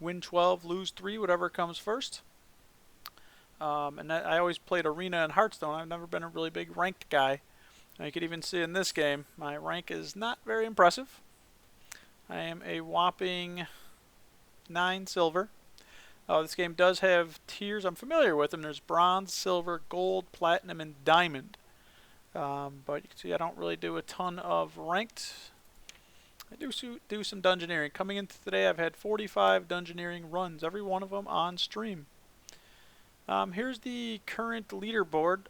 win 12, lose 3, whatever comes first. And I always played Arena and Hearthstone. I've never been a really big ranked guy. Now you can even see in this game, my rank is not very impressive. I am a whopping 9 silver. This game does have tiers. I'm familiar with them. There's bronze, silver, gold, platinum, and diamond. But you can see I don't really do a ton of ranked. I do some dungeoneering. Coming into today, I've had 45 dungeoneering runs, every one of them on stream. Here's the current leaderboard.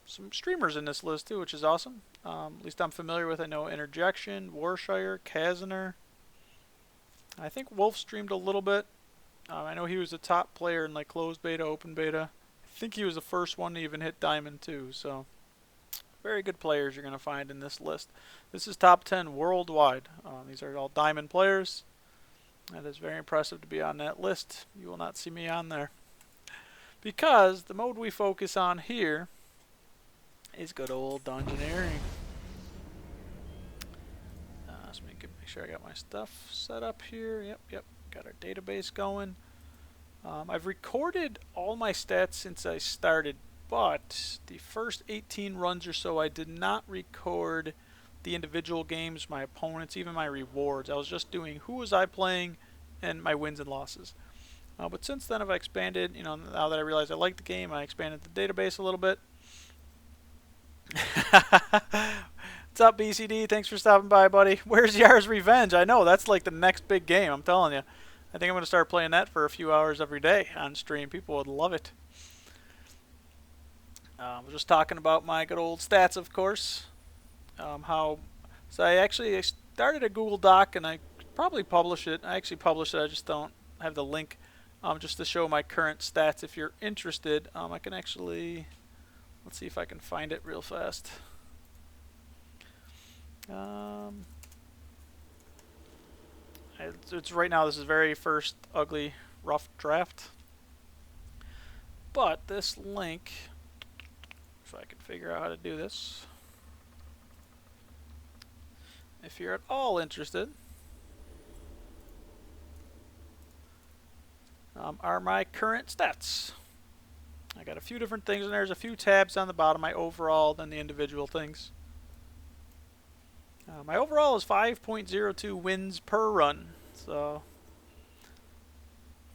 Some streamers in this list too, which is awesome. At least I'm familiar with. I know Interjection, Warshire, Kazner. I think Wolf streamed a little bit. I know he was the top player in like closed beta, open beta. I think he was the first one to even hit diamond too. So very good players you're going to find in this list. This is top 10 worldwide. These are all diamond players. That is very impressive to be on that list. You will not see me on there, because the mode we focus on here is good old dungeoneering. Let's make sure I got my stuff set up here. Yep. Got our database going. I've recorded all my stats since I started, but the first 18 runs or so I did not record the individual games, my opponents, even my rewards. I was just doing who was I playing and my wins and losses. But since then I've expanded, now that I realized I like the game, I expanded the database a little bit. What's up, BCD? Thanks for stopping by, buddy. Where's Yar's Revenge? I know, that's like the next big game, I'm telling you. I think I'm going to start playing that for a few hours every day on stream. People would love it. We're just talking about my good old stats, of course. So I actually started a Google Doc, and I probably publish it. I actually publish it, I just don't have the link. Just to show my current stats. If you're interested, I can actually, let's see if I can find it real fast. It's right now, this is very first ugly rough draft, but this link, if I can figure out how to do this, if you're at all interested, are my current stats. I got a few different things, and there's a few tabs on the bottom, my overall, then the individual things. My overall is 5.02 wins per run, so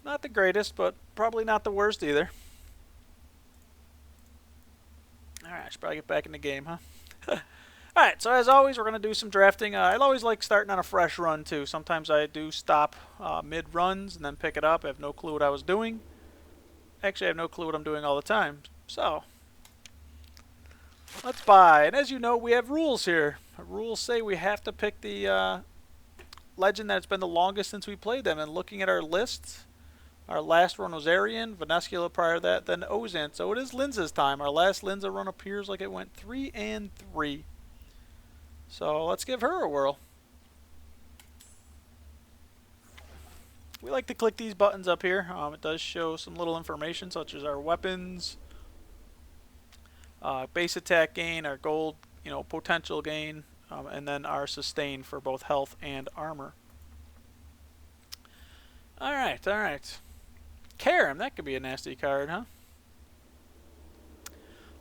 not the greatest, but probably not the worst either. Alright, I should probably get back in the game, huh? Alright, so as always, we're going to do some drafting. I always like starting on a fresh run, too. Sometimes I do stop mid-runs and then pick it up. I have no clue what I was doing. Actually, I have no clue what I'm doing all the time. So, let's buy. And as you know, we have rules here. Rules say we have to pick the legend that's been the longest since we played them. And looking at our list, our last run was Arian, Venescula prior to that, then Ozan. So it is Linza's time. Our last Linza run appears like it went 3-3. So let's give her a whirl. We like to click these buttons up here. It does show some little information such as our weapons, base attack gain, our gold, potential gain, and then our sustain for both health and armor. Alright. Karam, that could be a nasty card, huh?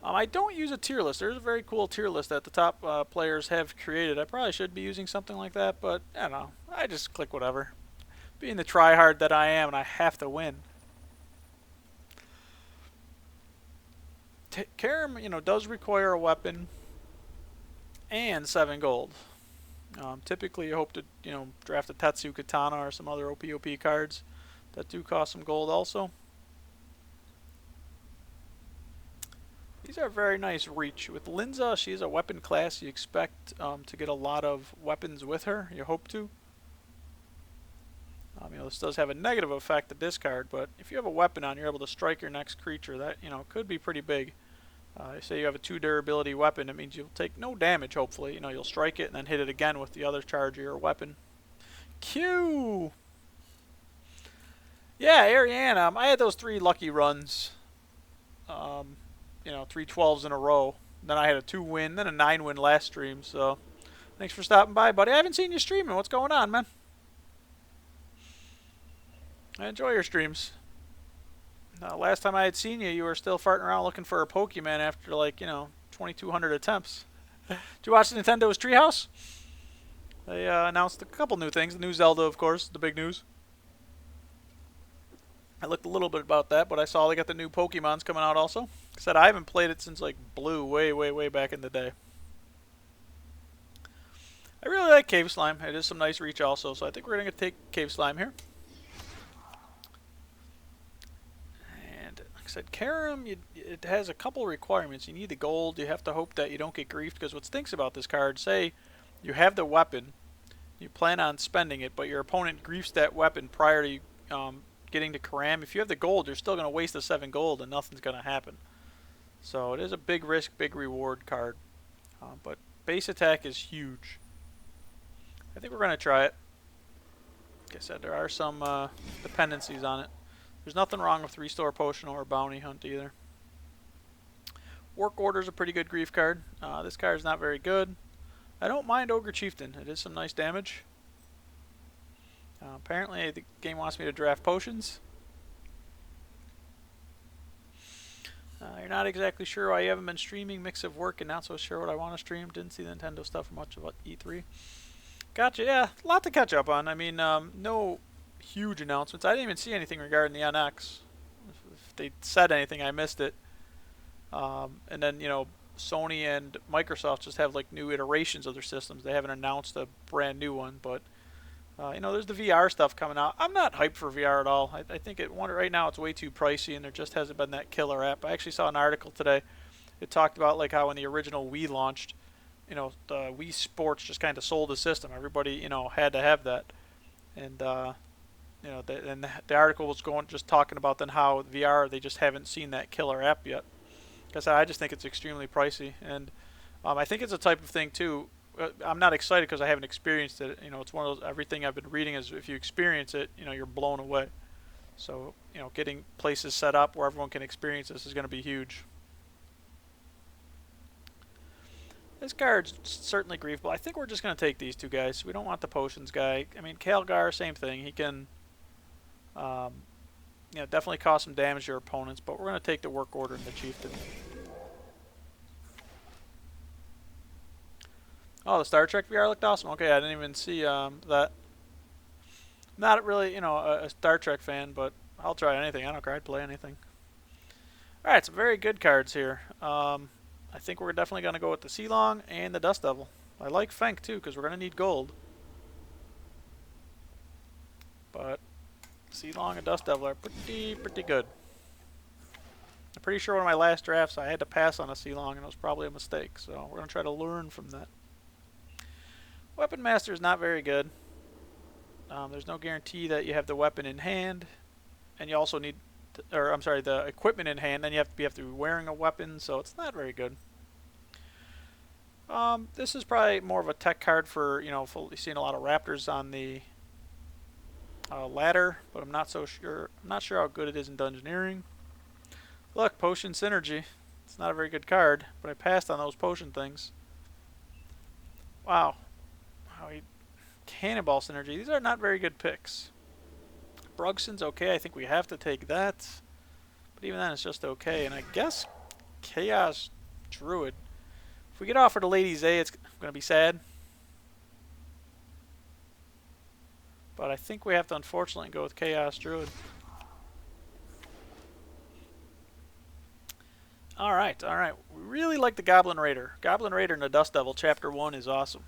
I don't use a tier list. There's a very cool tier list that the top players have created. I probably should be using something like that, but I don't know. I just click whatever. Being the tryhard that I am, and I have to win. Karam, does require a weapon and 7 gold. Typically, you hope to, draft a Tetsu Katana or some other OP cards that do cost some gold also. These are very nice reach. With Linza, she's a weapon class. You expect to get a lot of weapons with her. You hope to. This does have a negative effect to discard, but if you have a weapon on, you're able to strike your next creature. That, could be pretty big. Say you have a 2 durability weapon, it means you'll take no damage, hopefully. You'll strike it and then hit it again with the other charge of your weapon. Q! Yeah, Ariane, I had those 3 lucky runs. 3 12s in a row. Then I had a 2-win, then a 9-win last stream, so thanks for stopping by, buddy. I haven't seen you streaming. What's going on, man? I enjoy your streams. Last time I had seen you, you were still farting around looking for a Pokemon after, like, 2,200 attempts. Did you watch Nintendo's Treehouse? They announced a couple new things. The new Zelda, of course, the big news. I looked a little bit about that, but I saw they got the new Pokemons coming out also. I said I haven't played it since, like, Blue, way, way, way back in the day. I really like Cave Slime. It is some nice reach also, so I think we're going to take Cave Slime here. And like I said, Karam, it has a couple requirements. You need the gold. You have to hope that you don't get griefed, because what stinks about this card, say you have the weapon, you plan on spending it, but your opponent griefs that weapon prior to you getting to Karam. If you have the gold, you're still going to waste the 7 gold and nothing's going to happen. So it is a big risk, big reward card. But base attack is huge. I think we're going to try it. Like I said, there are some dependencies on it. There's nothing wrong with Restore Potion or Bounty Hunt either. Work Order is a pretty good grief card. This card is not very good. I don't mind Ogre Chieftain. It is some nice damage. Apparently the game wants me to draft potions. You're not exactly sure why you haven't been streaming. Mix of work and not so sure what I want to stream. Didn't see the Nintendo stuff much about E3. Gotcha, yeah, a lot to catch up on. I mean, no huge announcements. I didn't even see anything regarding the NX. If they said anything, I missed it. And then, Sony and Microsoft just have like new iterations of their systems. They haven't announced a brand new one, but there's the VR stuff coming out. I'm not hyped for VR at all. I think right now it's way too pricey, and there just hasn't been that killer app. I actually saw an article today. It talked about like how when the original Wii launched, the Wii Sports just kind of sold the system. Everybody, had to have that. And, the article was just talking about then how VR, they just haven't seen that killer app yet. Because I just think it's extremely pricey. And I think it's a type of thing, too. I'm not excited because I haven't experienced it. It's one of those, everything I've been reading is if you experience it, you're blown away. So, getting places set up where everyone can experience this is going to be huge. This card's certainly griefable. I think we're just going to take these two guys. We don't want the potions guy. I mean, Kalgar, same thing. He can, definitely cause some damage to your opponents, but we're going to take the Work Order and the Chieftain. Oh, the Star Trek VR looked awesome. Okay, I didn't even see that. Not really, a Star Trek fan, but I'll try anything. I don't care. I'd play anything. All right, some very good cards here. I think we're definitely going to go with the Sealong and the Dust Devil. I like Fenk, too, because we're going to need gold. But Sealong and Dust Devil are pretty good. I'm pretty sure one of my last drafts I had to pass on a Sealong, and it was probably a mistake. So we're going to try to learn from that. Weapon Master is not very good. There's no guarantee that you have the weapon in hand. And you also need... the equipment in hand, then you have to be wearing a weapon, so it's not very good. This is probably more of a tech card for, seeing a lot of raptors on the ladder, but I'm not so sure. I'm not sure how good it is in Dungeoneering. Look, Potion Synergy. It's not a very good card, but I passed on those potion things. Wow. Cannonball Synergy. These are not very good picks. Brugson's okay. I think we have to take that. But even then, it's just okay. And I guess Chaos Druid. If we get offered a Lady Zay, it's going to be sad. But I think we have to, unfortunately, go with Chaos Druid. Alright, alright. We really like the Goblin Raider. Goblin Raider and the Dust Devil, Chapter 1 is awesome.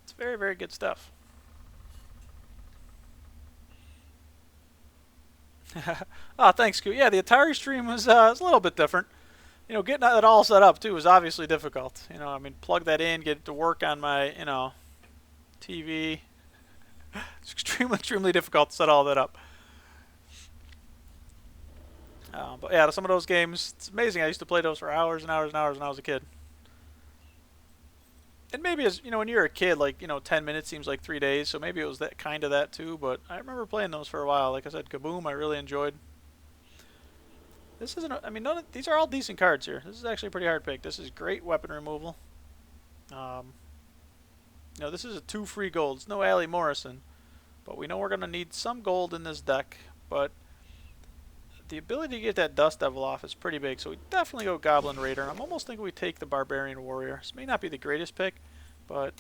It's very, very good stuff. Oh, thanks, Scoot. Yeah, the Atari stream was a little bit different. Getting that all set up, too, was obviously difficult. I mean, plug that in, get it to work on my, TV. It's extremely, extremely difficult to set all that up. But yeah, some of those games, it's amazing. I used to play those for hours and hours and hours when I was a kid. And maybe as when you're a kid, like 10 minutes seems like 3 days, so maybe it was that kind of that too. But I remember playing those for a while. Like I said, Kaboom, I really enjoyed. This isn't. I mean, these are all decent cards here. This is actually a pretty hard pick. This is great weapon removal. This is a 2 free golds. No Allie Morrison, But we know we're going to need some gold in this deck, but the ability to get that Dust Devil off is pretty big, so we definitely go Goblin Raider. I'm almost thinking we take the Barbarian Warrior. This may not be the greatest pick, but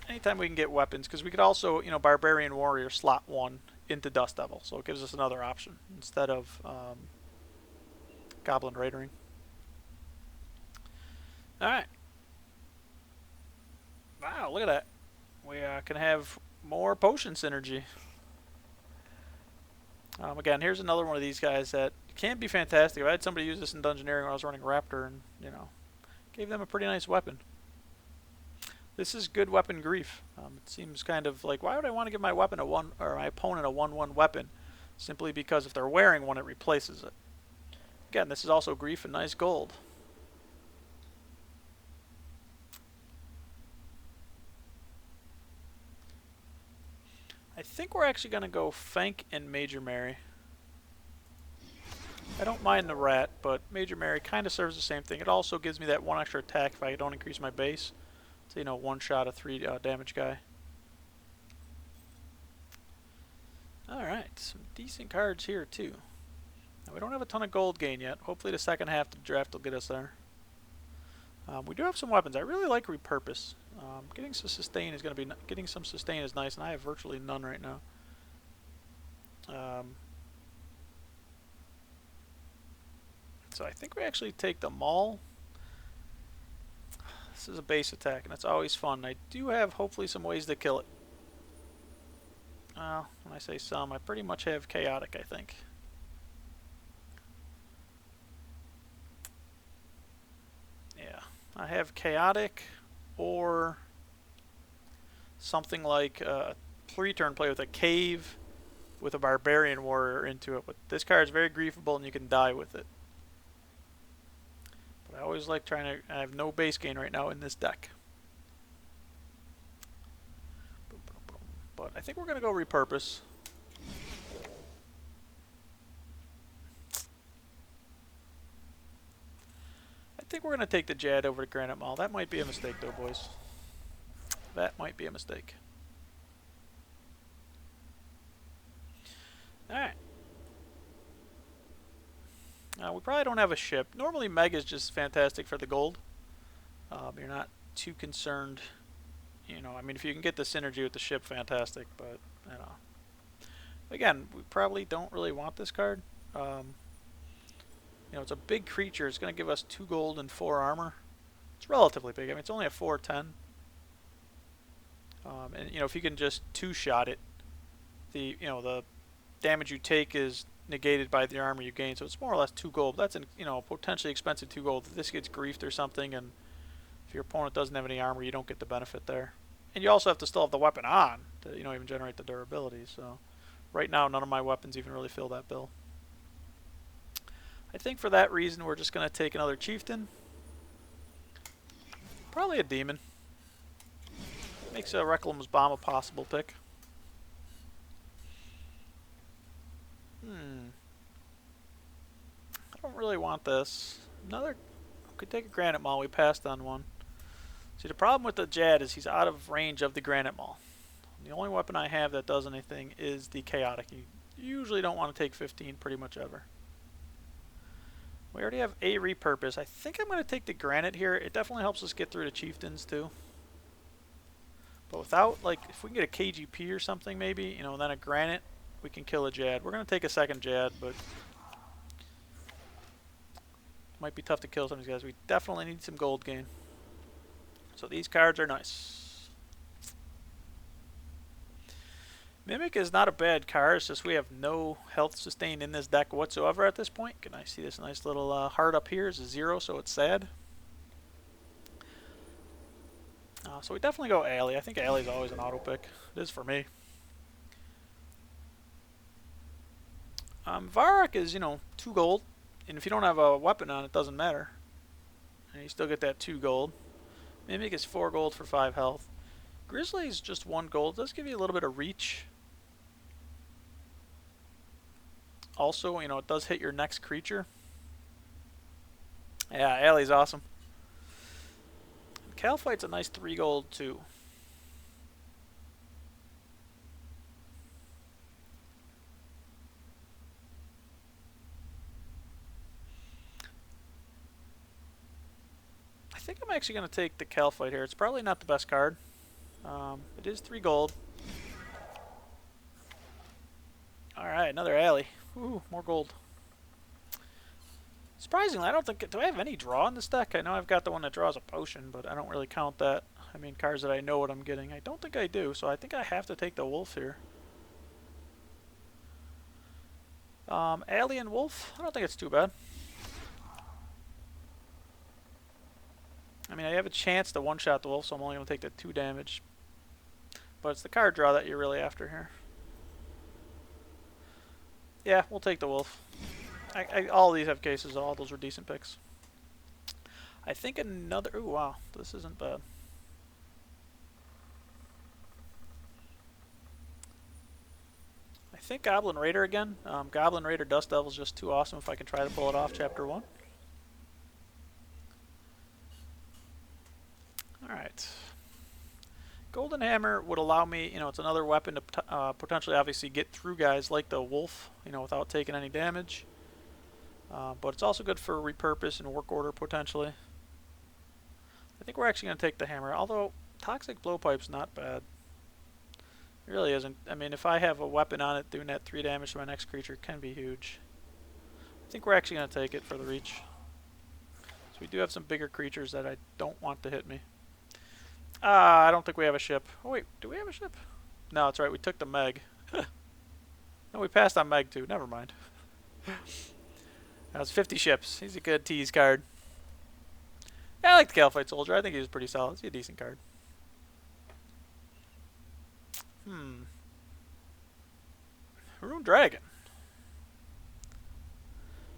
anytime we can get weapons, because we could also, you know, Barbarian Warrior slot 1 into Dust Devil, so it gives us another option instead of Goblin Raidering. Alright. Wow, look at that. We can have more potion synergy. Again, here's another one of these guys that can be fantastic. I had somebody use this in Dungeoneering when I was running Raptor, and, you know, gave them a pretty nice weapon. This is good weapon grief. It seems kind of like, why would I want to give my weapon a one, or my opponent a 1/1 weapon? Simply because if they're wearing one, it replaces it. Again, this is also grief and nice gold. I think we're actually going to go Fank and Major Mary. I don't mind the rat, but Major Mary kind of serves the same thing. It also gives me that 1 extra attack if I don't increase my base. So, you know, 1 shot a 3 damage guy. Alright, some decent cards here too. Now, we don't have a ton of gold gain yet. Hopefully the second half of the draft will get us there. We do have some weapons. I really like Repurpose. Getting some sustain is going to be getting some sustain is nice, and I have virtually none right now. So I think we actually take the Maul. This is a base attack, and it's always fun. I do have hopefully some ways to kill it. When I say some, I pretty much have Chaotic, I think. Yeah, I have Chaotic or something like a 3-turn play with a Cave with a Barbarian Warrior into it. But this card is very griefable and you can die with it. But I always like trying to... I have no base gain right now in this deck. But I think we're going to go Repurpose. I think we're going to take the Jad over to Granite Maul. That might be a mistake though, boys. That might be a mistake. Alright. We probably don't have a ship. Normally Meg is just fantastic for the gold. You're not too concerned. You know, I mean, if you can get the synergy with the ship, fantastic. But, you know. Again, we probably don't really want this card. You know, it's a big creature. It's going to give us 2 gold and 4 armor. It's relatively big. I mean, it's only a 4/10. And, you know, if you can just 2-shot it, the damage you take is negated by the armor you gain. So it's more or less 2 gold. That's, you know, potentially expensive 2 gold. If this gets griefed or something, and if your opponent doesn't have any armor, you don't get the benefit there. And you also have to still have the weapon on to, you know, even generate the durability. So right now, none of my weapons even really fill that bill. I think for that reason, we're just going to take another Chieftain. Probably a Demon. Makes a Requiem Bomb a possible pick. I don't really want this. Another... Could take a Granite Maul. We passed on one. See, the problem with the Jad is he's out of range of the Granite Maul. The only weapon I have that does anything is the Chaotic. You usually don't want to take 15 pretty much ever. We already have a Repurpose. I think I'm going to take the Granite here. It definitely helps us get through the Chieftains too. But without, like, if we can get a KGP or something maybe, you know, and then a Granite, we can kill a Jad. We're going to take a second Jad, but... might be tough to kill some of these guys. We definitely need some gold gain. So these cards are nice. Mimic is not a bad card. It's just we have no health sustain in this deck whatsoever at this point. Can I see this nice little heart up here? It's a 0, so it's sad. So we definitely go Ali. I think Ali is always an auto pick. It is for me. Varrock is, you know, 2 gold. And if you don't have a weapon on, it doesn't matter. And you still get that 2 gold. Mimic is 4 gold for 5 health. Grizzly is just 1 gold. It does give you a little bit of reach. Also, you know, it does hit your next creature. Yeah, Ali's awesome. And Calphite's a nice 3 gold too. think I'm actually going to take the Calphite here. It's probably not the best card. It is 3 gold. Alright, another alley. Ooh, more gold. Surprisingly, I don't think... Do I have any draw in this deck? I know I've got the one that draws a potion, but I don't really count that. I mean, cards that I know what I'm getting. I don't think I do, so I think I have to take the wolf here. Alien wolf? I don't think it's too bad. I mean, I have a chance to one-shot the wolf, so I'm only going to take the 2 damage. But it's the card draw that you're really after here. Yeah, we'll take the wolf. All of these have cases. All those were decent picks. I think another... Ooh, wow. This isn't bad. I think Goblin Raider again. Goblin Raider Dust Devil is just too awesome if I can try to pull it off Chapter 1. Alright. Golden Hammer would allow me, you know, it's another weapon to potentially obviously get through guys like the wolf, you know, without taking any damage. But it's also good for repurpose and work order potentially. I think we're actually going to take the hammer, although Toxic Blowpipe's not bad. It really isn't. I mean, if I have a weapon on it doing that 3 damage to my next creature, it can be huge. I think we're actually going to take it for the reach. So we do have some bigger creatures that I don't want to hit me. I don't think we have a ship. Oh wait, do we have a ship? No, that's right, we took the Meg. No, we passed on Meg too, never mind. That was 50 ships. He's a good tease card. Yeah, I like the Calphite Soldier. I think he was pretty solid. He's a decent card. Rune Dragon.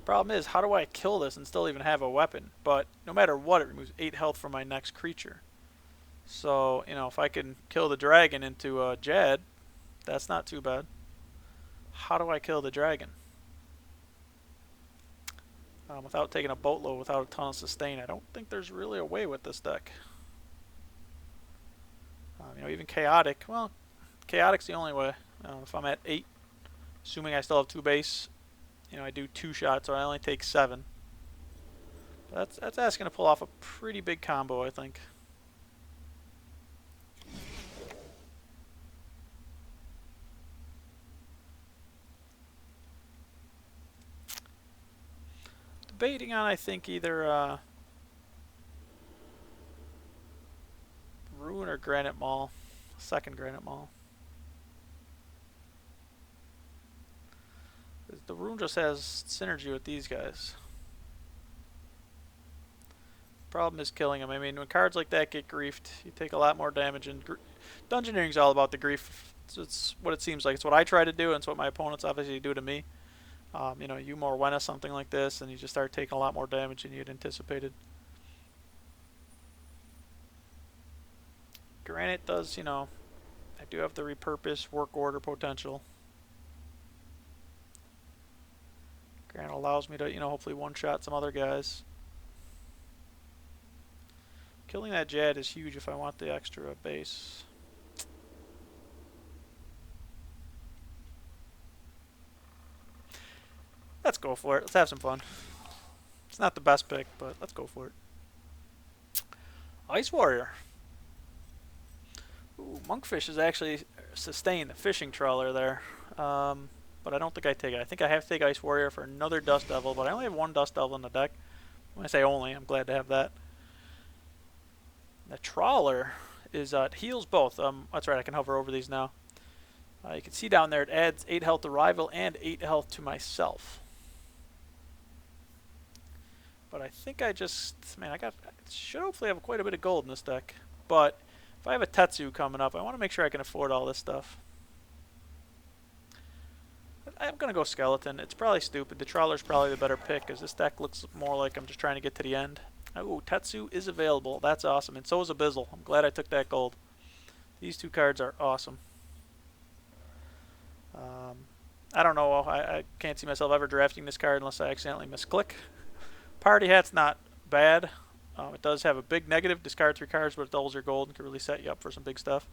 Problem is, how do I kill this and still even have a weapon? But no matter what, it removes 8 health from my next creature. So, you know, if I can kill the dragon into a Jad, that's not too bad. How do I kill the dragon? Without taking a boatload, without a ton of sustain, I don't think there's really a way with this deck. You know, even Chaotic, well, Chaotic's the only way. If I'm at 8, assuming I still have 2 base, you know, I do 2 shots, so I only take 7. That's asking to pull off a pretty big combo, I think. Debating on, I think, either Ruin or Granite Maul. Second Granite Maul. The Ruin just has synergy with these guys. Problem is killing them. I mean, when cards like that get griefed, you take a lot more damage. And Dungeoneering is all about the grief. It's what it seems like. It's what I try to do, and it's what my opponents obviously do to me. You know, you more win something like this, and you just start taking a lot more damage than you'd anticipated. Granite does, you know, I do have the repurpose work order potential. Granite allows me to, you know, hopefully one-shot some other guys. Killing that Jad is huge if I want the extra base. Let's go for it. Let's have some fun. It's not the best pick, but let's go for it. Ice Warrior. Ooh, Monkfish is actually sustained the fishing trawler there. But I don't think I take it. I think I have to take Ice Warrior for another Dust Devil, but I only have 1 Dust Devil in the deck. When I say only, I'm glad to have that. The Trawler is it heals both. That's right, I can hover over these now. You can see down there it adds 8 health to rival and 8 health to myself. But I think I just, man, I should hopefully have quite a bit of gold in this deck. But if I have a Tetsu coming up, I want to make sure I can afford all this stuff. I'm going to go Skeleton. It's probably stupid. The Trawler's probably the better pick, because this deck looks more like I'm just trying to get to the end. Oh, Tetsu is available. That's awesome. And so is Abyssal. I'm glad I took that gold. These 2 cards are awesome. I don't know. I can't see myself ever drafting this card unless I accidentally misclick. Party Hat's not bad. It does have a big negative. Discard 3 cards, but it doubles your gold and can really set you up for some big stuff.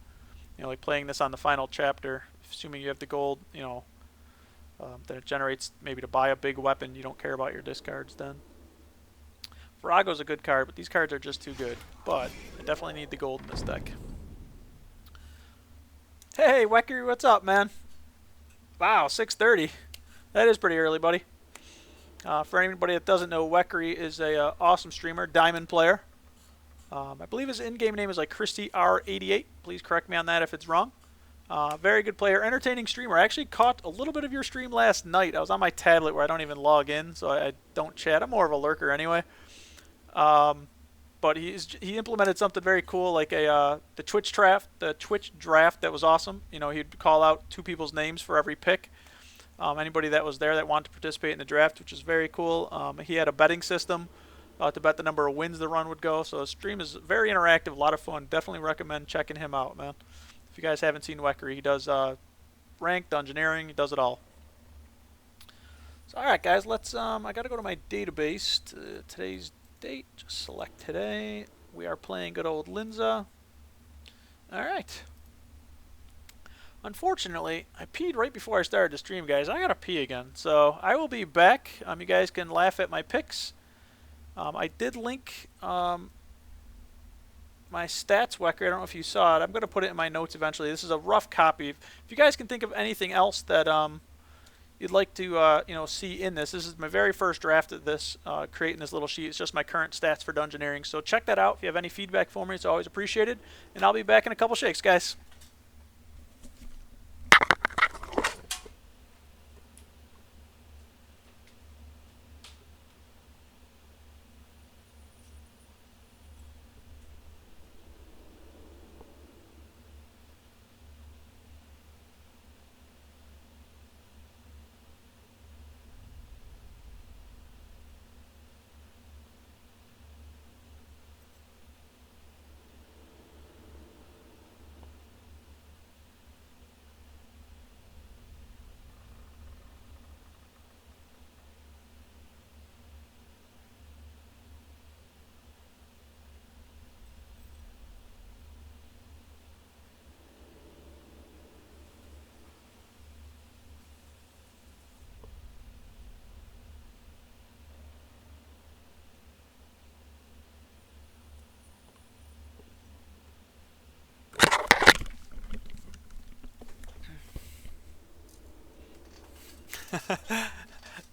You know, like playing this on the final chapter, assuming you have the gold, you know, then it generates maybe to buy a big weapon. You don't care about your discards then. Virago's a good card, but these cards are just too good. But I definitely need the gold in this deck. Hey, Wecker, what's up, man? Wow, 6:30. That is pretty early, buddy. For anybody that doesn't know, Weckery is a awesome streamer, diamond player. I believe his in-game name is like Christy R88. Please correct me on that if it's wrong. Very good player, entertaining streamer. I actually caught a little bit of your stream last night. I was on my tablet where I don't even log in, so I don't chat. I'm more of a lurker anyway. But he implemented something very cool, like the Twitch draft. The Twitch draft that was awesome. You know, he'd call out 2 people's names for every pick. Anybody that was there that wanted to participate in the draft, which is very cool. He had a betting system to bet the number of wins the run would go. So his stream is very interactive, a lot of fun. Definitely recommend checking him out, man. If you guys haven't seen Weckery, he does rank, dungeoneering, he does it all. So, all right, guys, let's. I got to go to my database. Today's date. Just select today. We are playing good old Linza. All right. Unfortunately, I peed right before I started the stream, guys. I gotta pee again. So I will be back. You guys can laugh at my picks. I did link my stats Wecker. I don't know if you saw it. I'm going to put it in my notes eventually. This is a rough copy. If you guys can think of anything else that you'd like to see in this. This is my very first draft of this, creating this little sheet. It's just my current stats for Dungeoneering. So check that out. If you have any feedback for me, it's always appreciated. And I'll be back in a couple shakes, guys.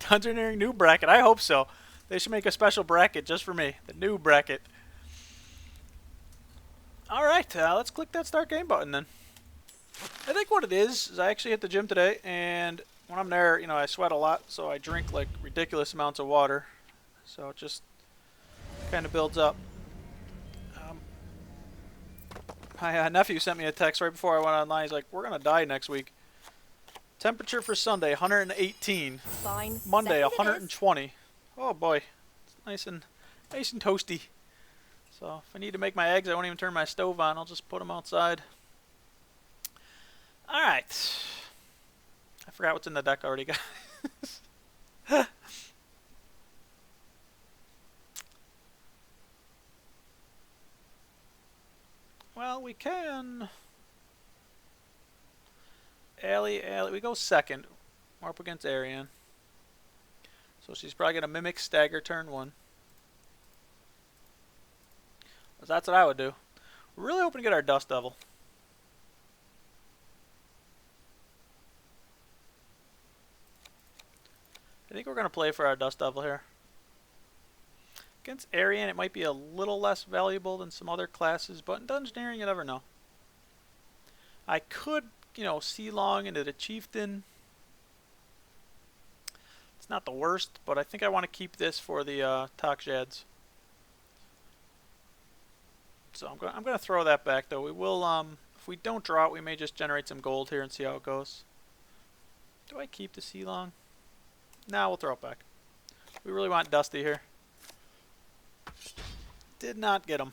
Dungeoneering new bracket. I hope so. They should make a special bracket just for me. The new bracket. Alright, let's click that start game button then. I think what it is I actually hit the gym today, and when I'm there, you know, I sweat a lot, so I drink like ridiculous amounts of water. So it just kind of builds up. My nephew sent me a text right before I went online. He's like, we're going to die next week. Temperature for Sunday, 118. Fine. Monday, 120. Oh boy, it's nice and toasty. So if I need to make my eggs, I won't even turn my stove on. I'll just put them outside. All right. I forgot what's in the deck already, guys. Well, we can. Allie, we go second. We're up against Ariane. So she's probably going to mimic stagger turn 1. That's what I would do. We're really hoping to get our Dust Devil. I think we're going to play for our Dust Devil here. Against Ariane, it might be a little less valuable than some other classes, but in Dungeoneering, you never know. I could, you know, see long into the Chieftain. It's not the worst, but I think I want to keep this for the Takjads. So I'm going to throw that back, though. We will, if we don't draw it, we may just generate some gold here and see how it goes. Do I keep the sea long? Nah, we'll throw it back. We really want Dusty here. Did not get him.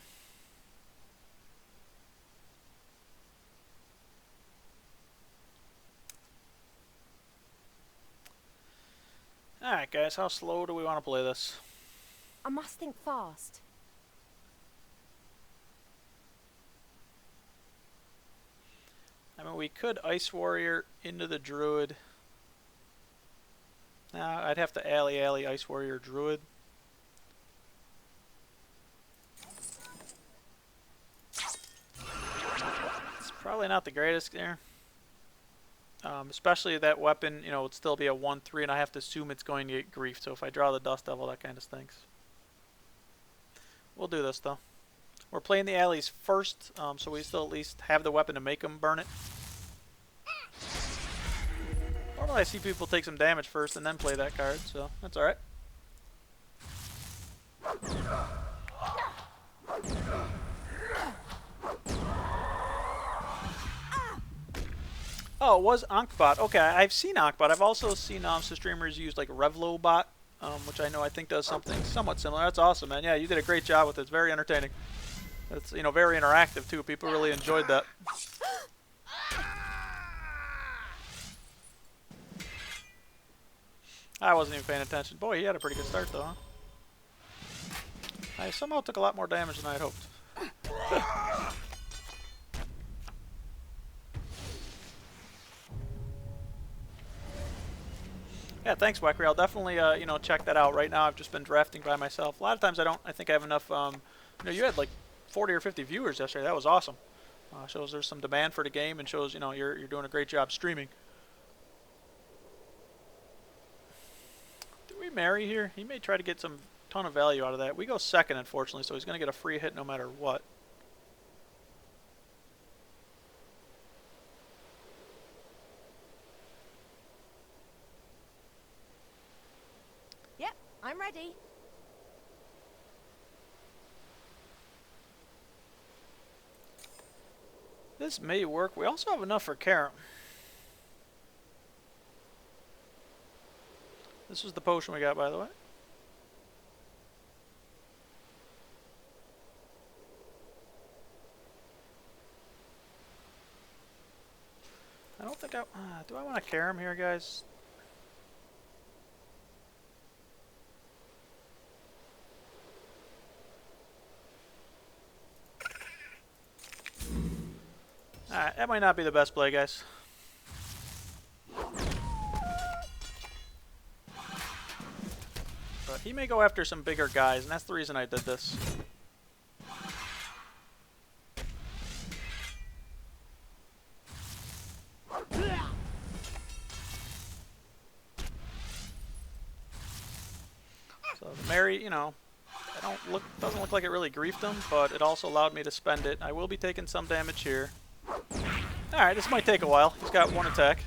Alright guys, how slow do we want to play this? I must think fast. I mean, we could Ice Warrior into the Druid. Nah, I'd have to Alley Ice Warrior Druid. Probably not the greatest there. Especially that weapon, you know, would still be a 1-3, and I have to assume it's going to get grief. So if I draw the Dust Devil, that kind of stinks. We'll do this, though. We're playing the alleys first, so we still at least have the weapon to make them burn it. Normally I see people take some damage first and then play that card, so that's alright. Oh, it was Ankbot. Okay, I've seen Ankbot. I've also seen some streamers use like Revlobot, which I think does something somewhat similar. That's awesome, man. Yeah, you did a great job with it. It's very entertaining. It's, you know, very interactive too. People really enjoyed that. I wasn't even paying attention. Boy, he had a pretty good start though, huh? I somehow took a lot more damage than I had hoped. Yeah, thanks, Weckry. I'll definitely, you know, check that out. Right now, I've just been drafting by myself. A lot of times, I think I have enough. You know, you had like 40 or 50 viewers yesterday. That was awesome. Shows there's some demand for the game, and shows, you know, you're doing a great job streaming. Do we marry here? He may try to get some ton of value out of that. We go second, unfortunately, so he's going to get a free hit no matter what. Yep, I'm ready. This may work. We also have enough for Karam. This was the potion we got, by the way. I don't think do I want to Karam here, guys? Alright, that might not be the best play, guys. But he may go after some bigger guys, and that's the reason I did this. So Mary, you know, doesn't look like it really griefed him, but it also allowed me to spend it. I will be taking some damage here. Alright, this might take a while. He's got one attack.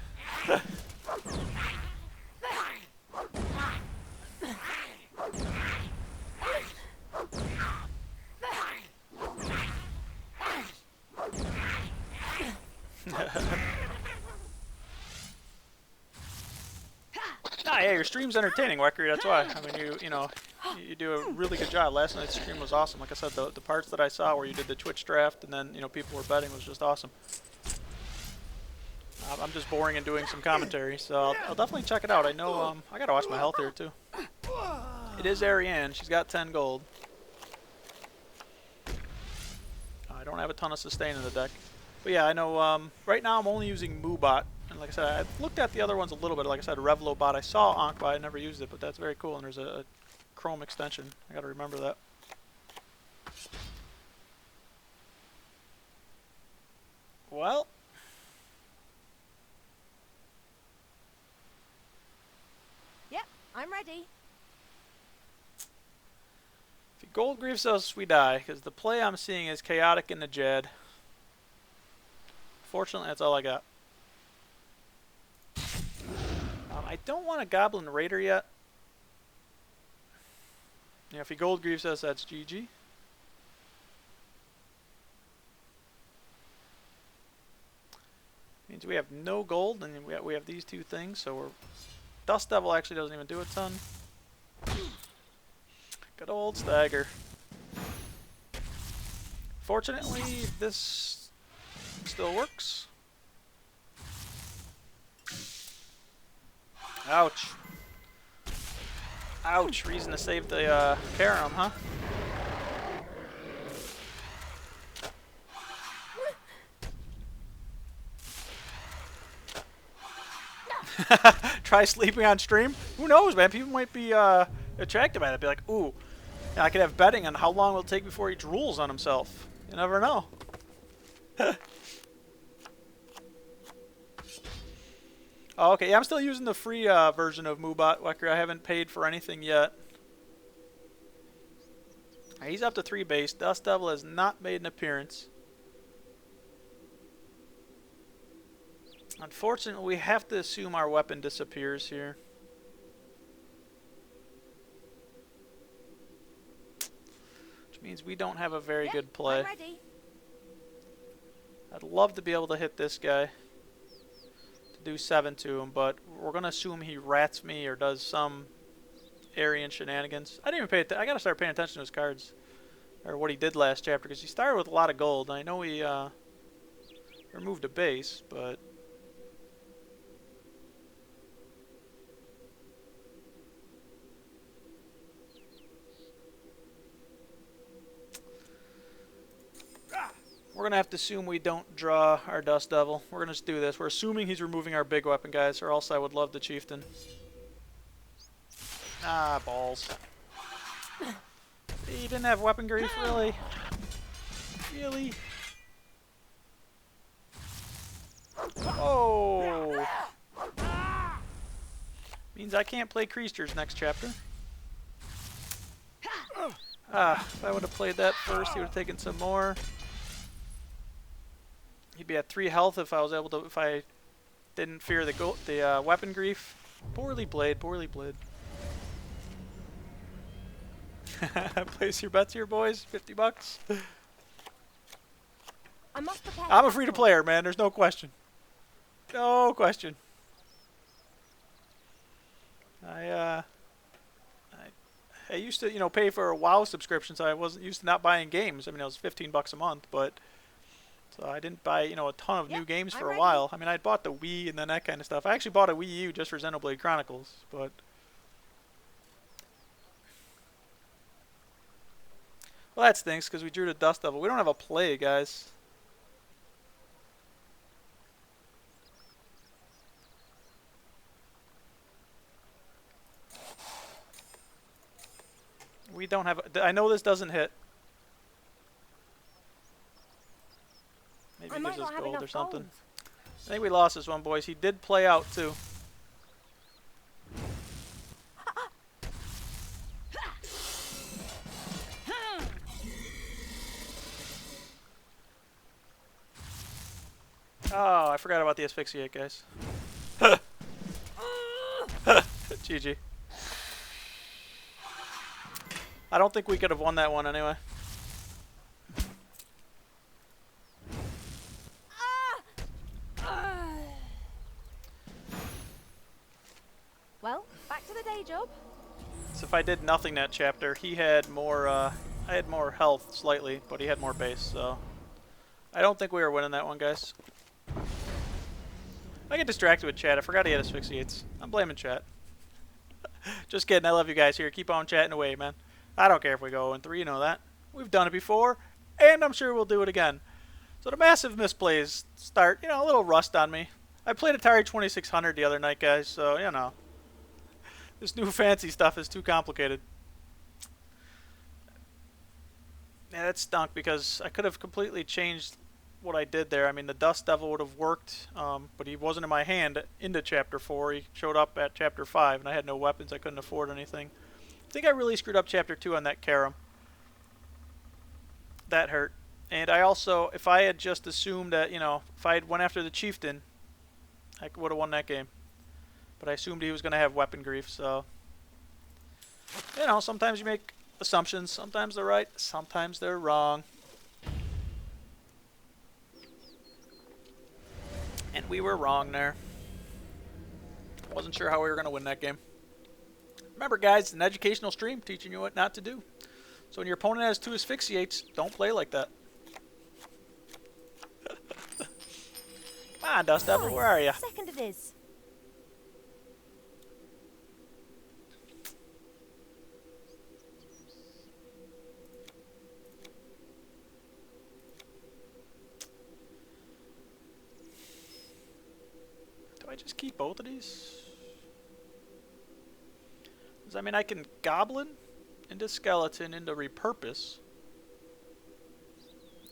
Yeah, your stream's entertaining, Weckry, that's why. I mean, you know, you do a really good job. Last night's stream was awesome. Like I said, the parts that I saw where you did the Twitch draft and then, you know, people were betting was just awesome. I'm just boring and doing some commentary, so I'll definitely check it out. I know, I gotta watch my health here, too. It is Ariane. She's got 10 gold. I don't have a ton of sustain in the deck. But yeah, I know, right now I'm only using Moobot. And like I said, I've looked at the other ones a little bit. Like I said, Revlobot. I saw Ankbot. I never used it, but that's very cool. And there's a Chrome extension. I gotta remember that. Well. Yep, I'm ready. If he gold griefs us, we die. Because the play I'm seeing is Chaotic in the Jed. Fortunately, that's all I got. I don't want a Goblin Raider yet. Yeah, if he gold griefs us, that's GG. Means we have no gold, and we have these two things, so we're... Dust Devil actually doesn't even do a ton. Good old Stagger. Fortunately, this still works. Ouch. Ouch. Reason to save the Karam, huh? Try sleeping on stream? Who knows, man? People might be attracted by that. Be like, ooh, yeah, I could have betting on how long it'll take before he drools on himself. You never know. Oh, okay, yeah, I'm still using the free version of Moobot Wecker. I haven't paid for anything yet. He's up to 3 base. Dust Devil has not made an appearance. Unfortunately, we have to assume our weapon disappears here. Which means we don't have a very good play. I'm ready. I'd love to be able to hit this guy. To do 7 to him, but we're going to assume he rats me or does some Aryan shenanigans. I didn't even pay attention. I got to start paying attention to his cards. Or what he did last chapter, because he started with a lot of gold. I know he removed a base, but... We're going to have to assume we don't draw our Dust Devil. We're going to just do this. We're assuming he's removing our big weapon, guys, or else I would love the Chieftain. Ah, balls. He didn't have weapon grief, really? Really? Oh! Means I can't play creatures next chapter. Ah, if I would have played that first, he would have taken some more. He'd be at 3 health if I was able to, if I didn't fear the weapon grief. Poorly played, poorly played. Place your bets here, boys. 50 bucks. I must prepare. I'm a free-to-player, man. There's no question. No question. I used to, you know, pay for a WoW subscription, so I wasn't used to not buying games. I mean, it was 15 bucks a month, but so I didn't buy, you know, a ton of new games for a while. I mean, I bought the Wii and then that kind of stuff. I actually bought a Wii U just for Xenoblade Chronicles, but well, that stinks because we drew the Dust Devil. We don't have a play, guys. We don't have. I know this doesn't hit. Maybe he gives us gold or something. Gold. I think we lost this one, boys. He did play out too. Oh, I forgot about the asphyxiate, guys. GG. I don't think we could have won that one anyway. Well, back to the day job. So if I did nothing that chapter, he had more, I had more health slightly, but he had more base, so I don't think we were winning that one, guys. I get distracted with chat. I forgot he had asphyxiates. I'm blaming chat. Just kidding. I love you guys here. Keep on chatting away, man. I don't care if we go 0-3, you know that. We've done it before, and I'm sure we'll do it again. So the massive misplays start, you know, a little rust on me. I played Atari 2600 the other night, guys, so, you know. This new fancy stuff is too complicated. Yeah, that stunk because I could have completely changed what I did there. I mean, the Dust Devil would have worked, but he wasn't in my hand into Chapter 4. He showed up at Chapter 5, and I had no weapons. I couldn't afford anything. I think I really screwed up Chapter 2 on that Karam. That hurt. And I also, if I had just assumed that, you know, if I had went after the Chieftain, I would have won that game. But I assumed he was going to have weapon grief, so... You know, sometimes you make assumptions. Sometimes they're right, sometimes they're wrong. And we were wrong there. Wasn't sure how we were going to win that game. Remember, guys, it's an educational stream teaching you what not to do. So when your opponent has 2 asphyxiates, don't play like that. Come on, Dust Devil, where are you? Second it is. Do I just keep both of these? Because, I mean, I can Goblin into Skeleton into Repurpose.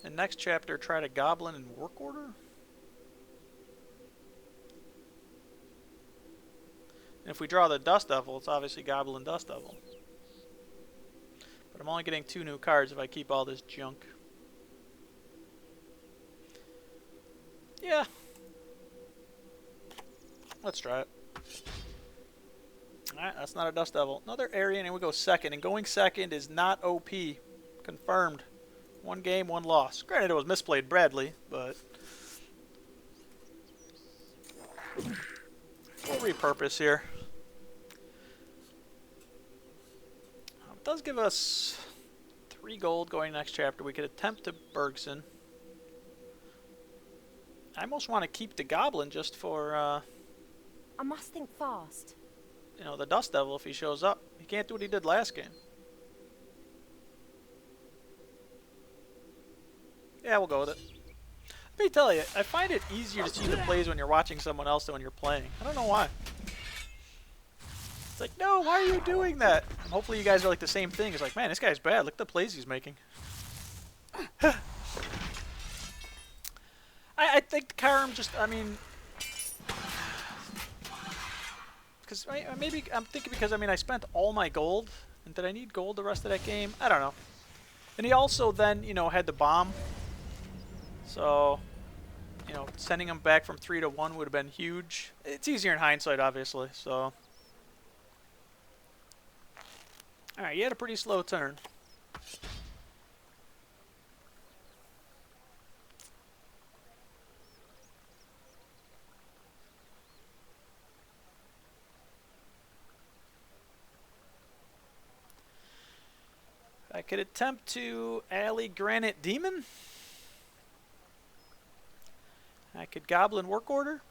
And next chapter, try to Goblin in Work Order? And if we draw the Dust Devil, it's obviously Goblin Dust Devil. But I'm only getting 2 new cards if I keep all this junk. Yeah. Let's try it. Alright, that's not a Dust Devil. Another Aryan, and we go second. And going second is not OP. Confirmed. 1 game, 1 loss. Granted, it was misplayed Bradley, but we'll repurpose here. It does give us 3 gold going next chapter. We could attempt to Bergson. I almost want to keep the Goblin just for, I must think fast. you know, the Dust Devil if he shows up. He can't do what he did last game. Yeah, we'll go with it. Let me tell you, I find it easier to see the plays when you're watching someone else than when you're playing. I don't know why. It's like, no, why are you doing that? And hopefully you guys are like the same thing. It's like, man, this guy's bad. Look at the plays he's making. I think Karam just, I mean, because maybe I'm thinking because I spent all my gold, and did I need gold the rest of that game? I don't know. And he also then, you know, had the bomb. So, you know, sending him back from 3 to 1 would have been huge. It's easier in hindsight, obviously. So, all right, you had a pretty slow turn. I could attempt to Alley Granite Demon. I could Goblin Work Order.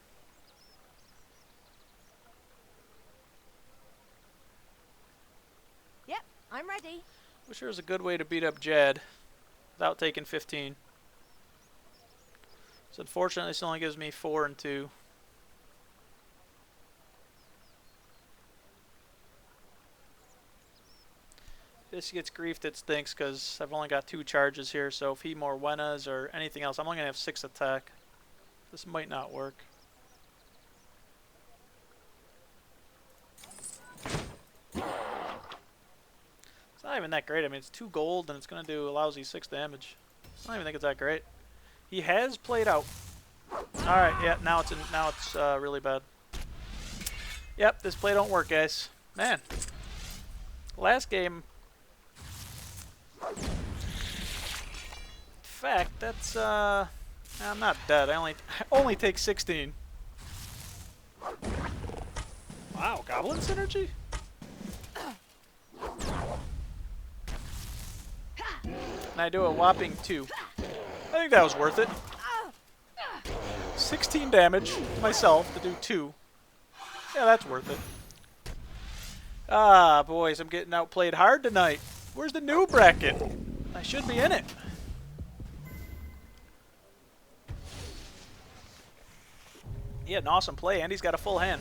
Yep, I'm ready. Wish there was a good way to beat up Jad without taking 15. So unfortunately, this only gives me 4 and 2. This gets griefed, it stinks because I've only got 2 charges here. So if he more Wenas or anything else, I'm only going to have 6 attack. This might not work. It's not even that great. I mean, it's 2 gold and it's going to do a lousy 6 damage. I don't even think it's that great. He has played out. All right, yeah. Now it's really bad. Yep, this play don't work, guys. Man, last game. In fact, that's I'm not dead. I only take 16. Wow, Goblin synergy? And I do a whopping 2. I think that was worth it. 16 damage myself to do 2. Yeah, that's worth it. Ah, boys, I'm getting outplayed hard tonight. Where's the new bracket? I should be in it. Yeah, an awesome play. Andy's got a full hand.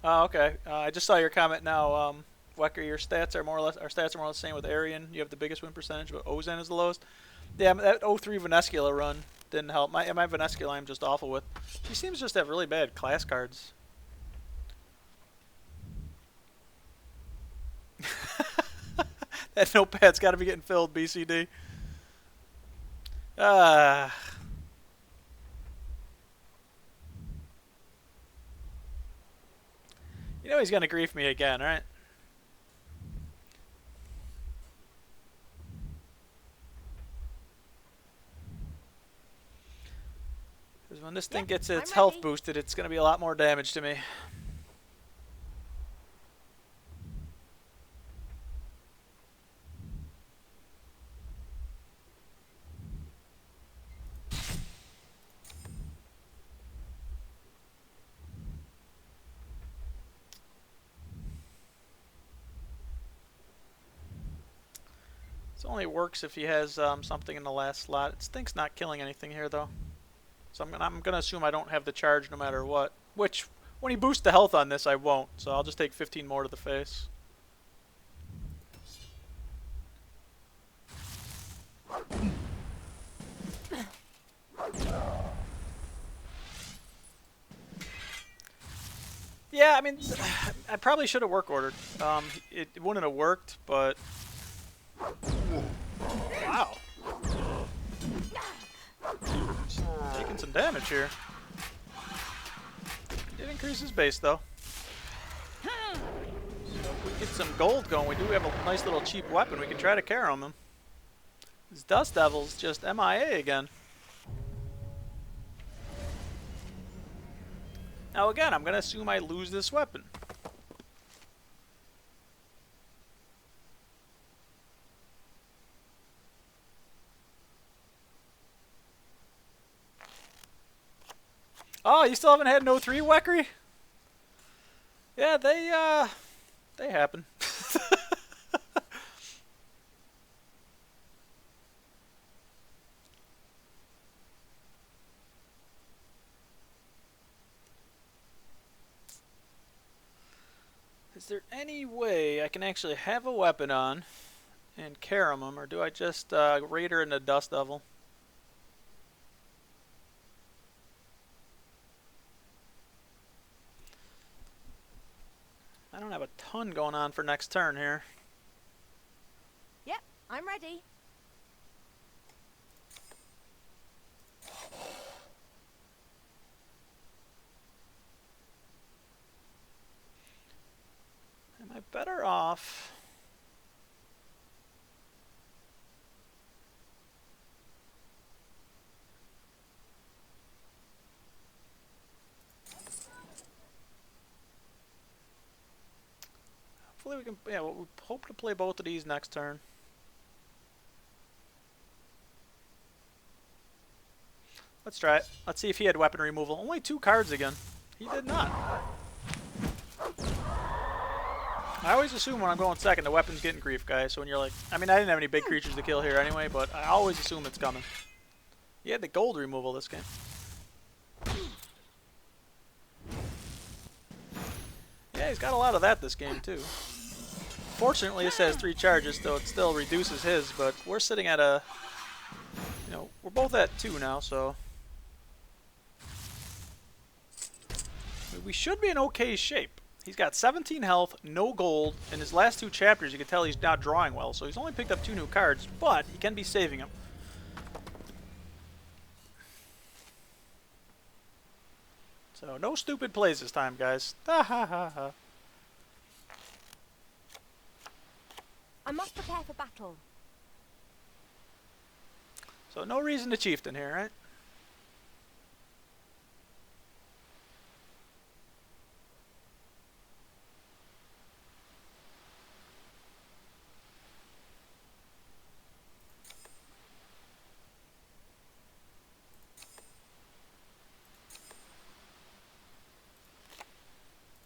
Oh, okay. I just saw your comment now, Wecker. Your stats are more or less the same with Aryan. You have the biggest win percentage, but Ozen is the lowest. Yeah, that 03 Venescula run didn't help. My Venescula I'm just awful with. She seems just to have really bad class cards. That notepad's got to be getting filled, BCD. You know he's going to grief me again, right? Because when this thing gets its health boosted, it's going to be a lot more damage to me. This only works if he has something in the last slot. It stinks not killing anything here, though. So I'm gonna assume I don't have the charge no matter what. Which, when he boosts the health on this, I won't. So I'll just take 15 more to the face. Yeah, I mean, I probably should have work ordered. It wouldn't have worked, but wow, taking some damage here. Did increase his base though. So if we get some gold going, we do have a nice little cheap weapon. We can try to carry him. This Dust Devil's just MIA again. Now again, I'm gonna assume I lose this weapon. Oh, you still haven't had no 3 Weckery? Yeah, they happen. Is there any way I can actually have a weapon on and carry them, or do I just Raider into Dust Devil? I don't have a ton going on for next turn here. Yep, I'm ready. Am I better off? Hopefully we can, yeah, we hope to play both of these next turn. Let's try it. Let's see if he had weapon removal. Only 2 cards again. He did not. I always assume when I'm going second, the weapon's getting grief, guys. So when you're like, I mean, I didn't have any big creatures to kill here anyway, but I always assume it's coming. He had the gold removal this game. Yeah, he's got a lot of that this game too. Fortunately, this has 3 charges, so it still reduces his, but we're sitting at a, you know, we're both at 2 now, so we should be in okay shape. He's got 17 health, no gold. In his last 2 chapters, you can tell he's not drawing well, so he's only picked up 2 new cards, but he can be saving them. So no stupid plays this time, guys. Ha ha ha ha. I must prepare for battle. So no reason to chieftain here, right?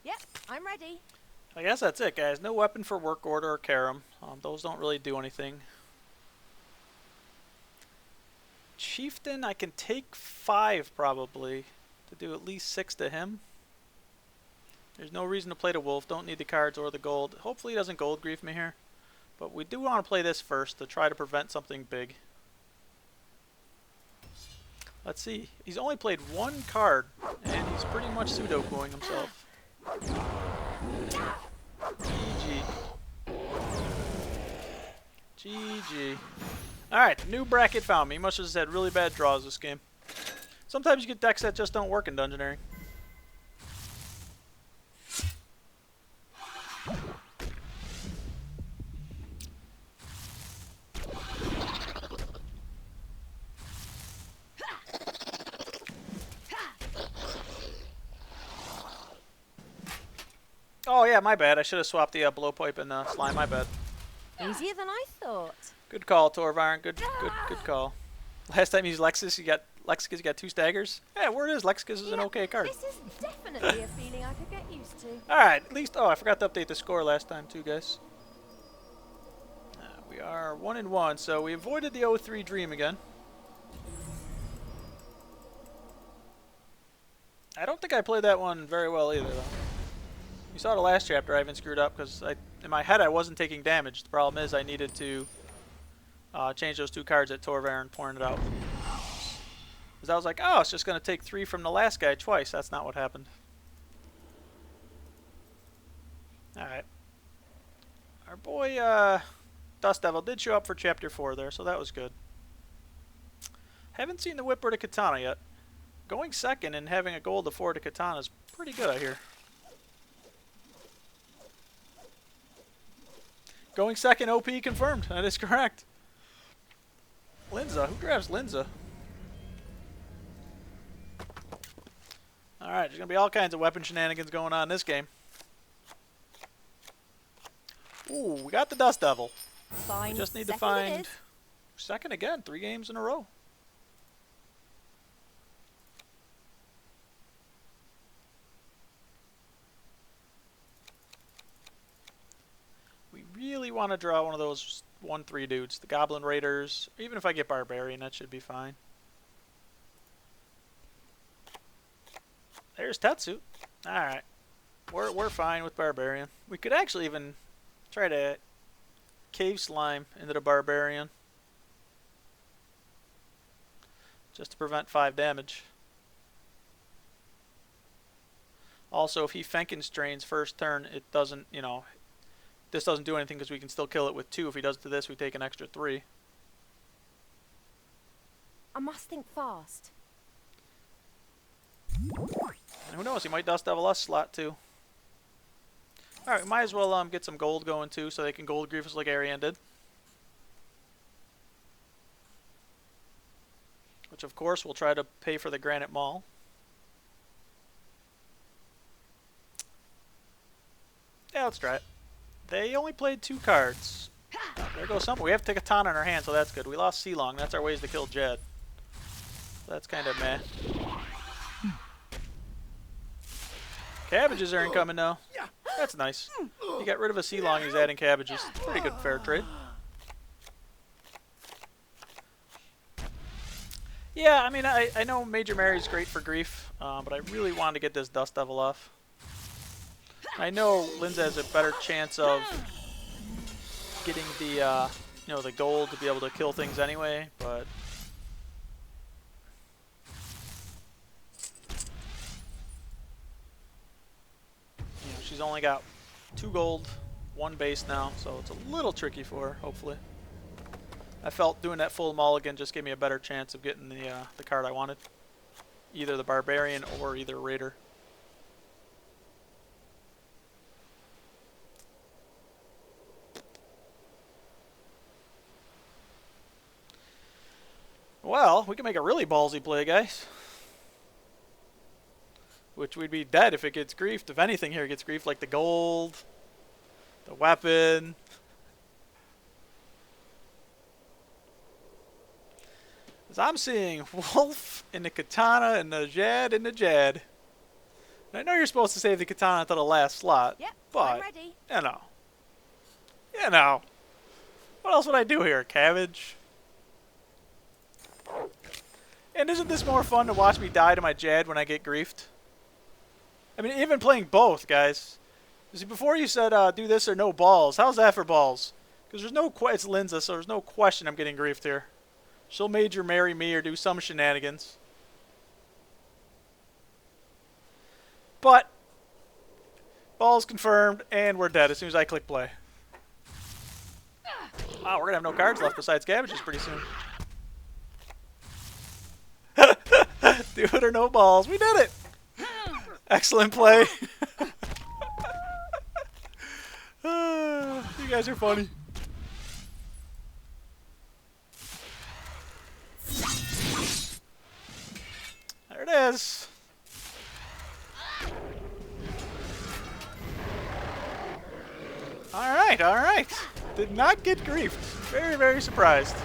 Yep, I'm ready. I guess that's it, guys. No weapon for work order or Karam. Those don't really do anything. Chieftain, I can take 5 probably to do at least 6 to him. There's no reason to play the wolf. Don't need the cards or the gold. Hopefully he doesn't gold grief me here. But we do want to play this first to try to prevent something big. Let's see. He's only played 1 card, and he's pretty much pseudo-cooling himself. GG. GG. Alright, new bracket found me. He must have just had really bad draws this game. Sometimes you get decks that just don't work in Dungeoneering. Oh yeah, my bad. I should have swapped the blowpipe and slime. My bad. Easier than I thought. Good call, Torvarn. Good call. Last time he used Lexus, he got 2 staggers. Yeah, word is Lexus is an okay card. This is definitely a feeling I could get used to. All right, at least. Oh, I forgot to update the score last time too, guys. We are 1-1, so we avoided the 0-3 dream again. I don't think I played that one very well either, though. You saw the last chapter I even screwed up because in my head I wasn't taking damage. The problem is I needed to change those 2 cards at Torvarn pointed out. Because I was like, oh, it's just going to take 3 from the last guy twice. That's not what happened. Our boy Dust Devil did show up for Chapter 4 there, so that was good. Haven't seen the whip or the katana yet. Going second and having a gold to afford a katana is pretty good, I hear. Going second OP confirmed. That is correct. Linza. Who grabs Linza? Alright, there's going to be all kinds of weapon shenanigans going on in this game. Ooh, we got the Dust Devil. Fine. We just need to Second find it is. second again. 3 games in a row. We really want to draw one of those 1-3 dudes. The Goblin Raiders. Even if I get Barbarian, that should be fine. There's Tetsu. Alright. We're fine with Barbarian. We could actually even try to Cave Slime into the Barbarian. Just to prevent 5 damage. Also, if he Fenkenstrains first turn, it doesn't, you know, this doesn't do anything because we can still kill it with 2. If he does to this, we take an extra 3. I must think fast. And who knows, he might Dust Devil us slot too. Alright, we might as well get some gold going too, so they can gold grief us like Ariane did. Which of course we'll try to pay for the Granite Mall. Yeah, let's try it. They only played 2 cards. There goes something. We have to take a katana in our hand, so that's good. We lost Sealong. That's our ways to kill Jed. That's kind of meh. Cabbages are incoming now. That's nice. He got rid of a Sealong, he's adding cabbages. Pretty good fair trade. Yeah, I mean, I know Major Mary's great for grief, but I really wanted to get this Dust Devil off. I know Linza has a better chance of getting the, you know, the gold to be able to kill things anyway, but you know, she's only got 2 gold, 1 base now, so it's a little tricky for her, hopefully. I felt doing that full mulligan just gave me a better chance of getting the card I wanted. Either the Barbarian or either Raider. Well, we can make a really ballsy play, guys. Which we'd be dead if it gets griefed. If anything here gets griefed, like the gold, the weapon. As I'm seeing Wolf in the katana and the Jad in the Jad. And I know you're supposed to save the katana until the last slot. Yep, but, I'm ready. You know. What else would I do here? Cabbage? And isn't this more fun to watch me die to my Jad when I get griefed? I mean, even playing both, guys. See, before you said do this or no balls. How's that for balls? Because there's no it's Linza, so there's no question I'm getting griefed here. She'll Major marry me or do some shenanigans. But balls confirmed, and we're dead as soon as I click play. Wow, we're gonna have no cards left besides cabbages pretty soon. Do it or no balls. We did it. Excellent play. You guys are funny. There it is. Alright, alright. Did not get griefed. Very, very surprised.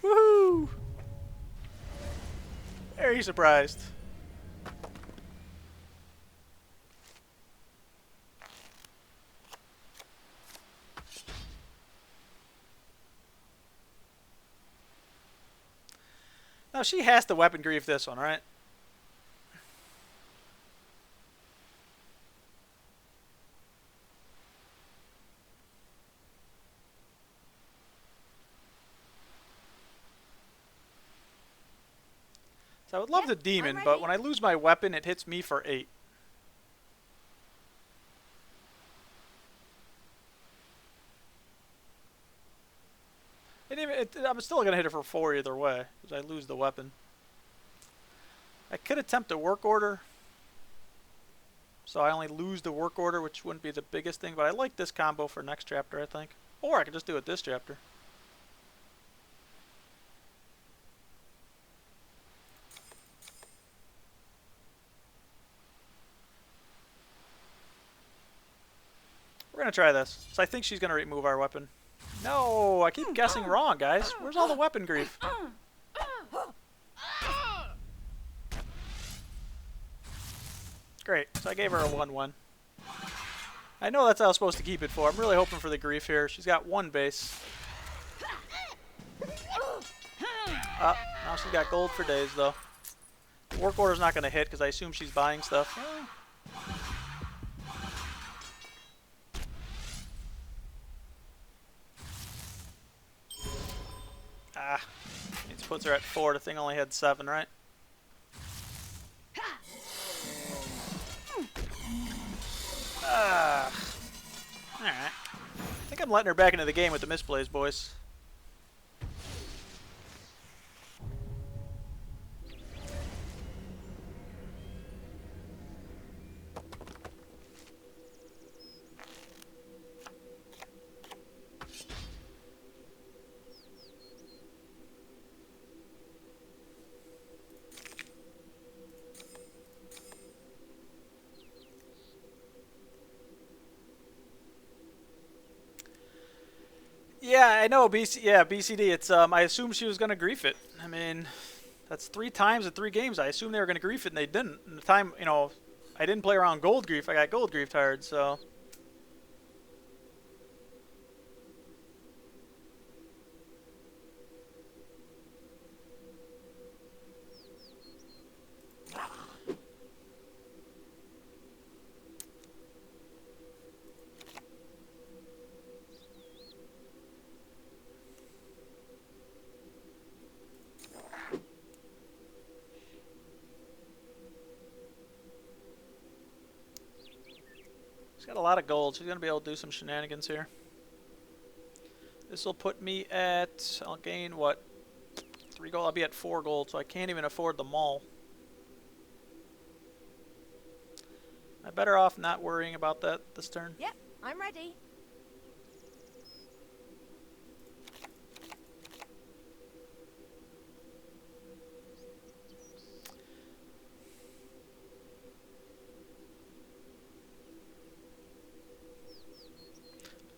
Woohoo! Very surprised. Now she has to weapon grief this one, right? So I would love Yep, the demon, I'm but ready. when I lose my weapon, it hits me for 8. I'm still gonna hit her for 4 either way, because I lose the weapon. I could attempt a work order, so I only lose the work order, which wouldn't be the biggest thing. But I like this combo for next chapter, I think. Or I could just do it this chapter. We're gonna try this. So I think she's gonna remove our weapon. No, I keep guessing wrong, guys. Where's all the weapon grief? Great. So I gave her a 1-1. I know that's how I was supposed to keep it for. I'm really hoping for the grief here. She's got 1 base. Now she's got gold for days, though. The work order's not going to hit because I assume she's buying stuff. It puts her at 4. The thing only had 7, right? Alright. I think I'm letting her back into the game with the misplays, boys. Yeah, I know. BCD. It's I assumed she was gonna grief it. I mean, that's 3 times in 3 games. I assumed they were gonna grief it, and they didn't. And the time, I didn't play around gold grief. I got gold griefed hard, so. She's got a lot of gold. She's going to be able to do some shenanigans here. This will put me at... I'll gain, what? 3 gold? I'll be at 4 gold, so I can't even afford the mall. Am I better off not worrying about that this turn? Yep, I'm ready.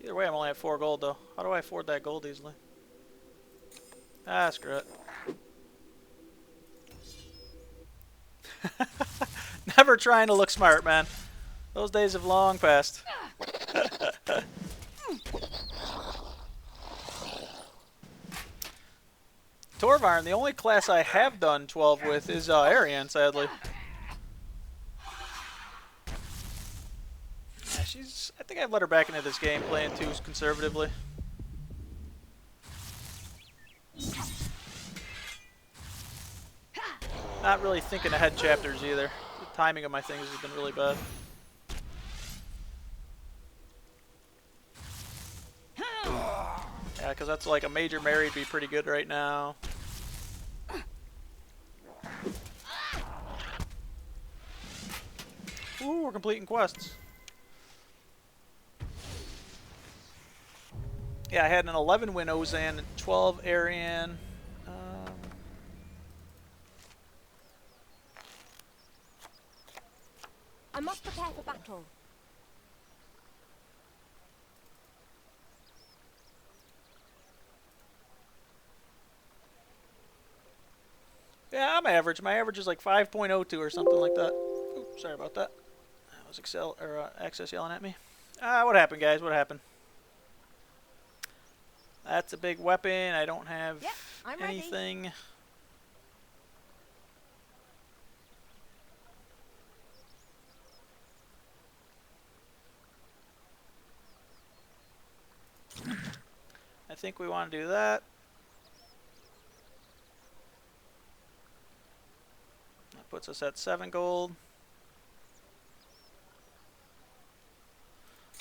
Either way, I'm only at 4 gold, though. How do I afford that gold easily? Ah, screw it. Never trying to look smart, man. Those days have long passed. Torvarn, the only class I have done 12 with is Ariane, sadly. Yeah, I think I've let her back into this game, playing too conservatively. Not really thinking ahead chapters either. The timing of my things has been really bad. Yeah, because that's like a major married be pretty good right now. Ooh, we're completing quests. Yeah, I had an 11 win Ozan and 12 Arian. I must prepare for battle. Yeah, I'm average. My average is like 5.02 or something like that. Oops, sorry about that. That was Access yelling at me. What happened, guys? What happened? That's a big weapon. I don't have I'm anything. Ready. I think we want to do that. That puts us at 7 gold.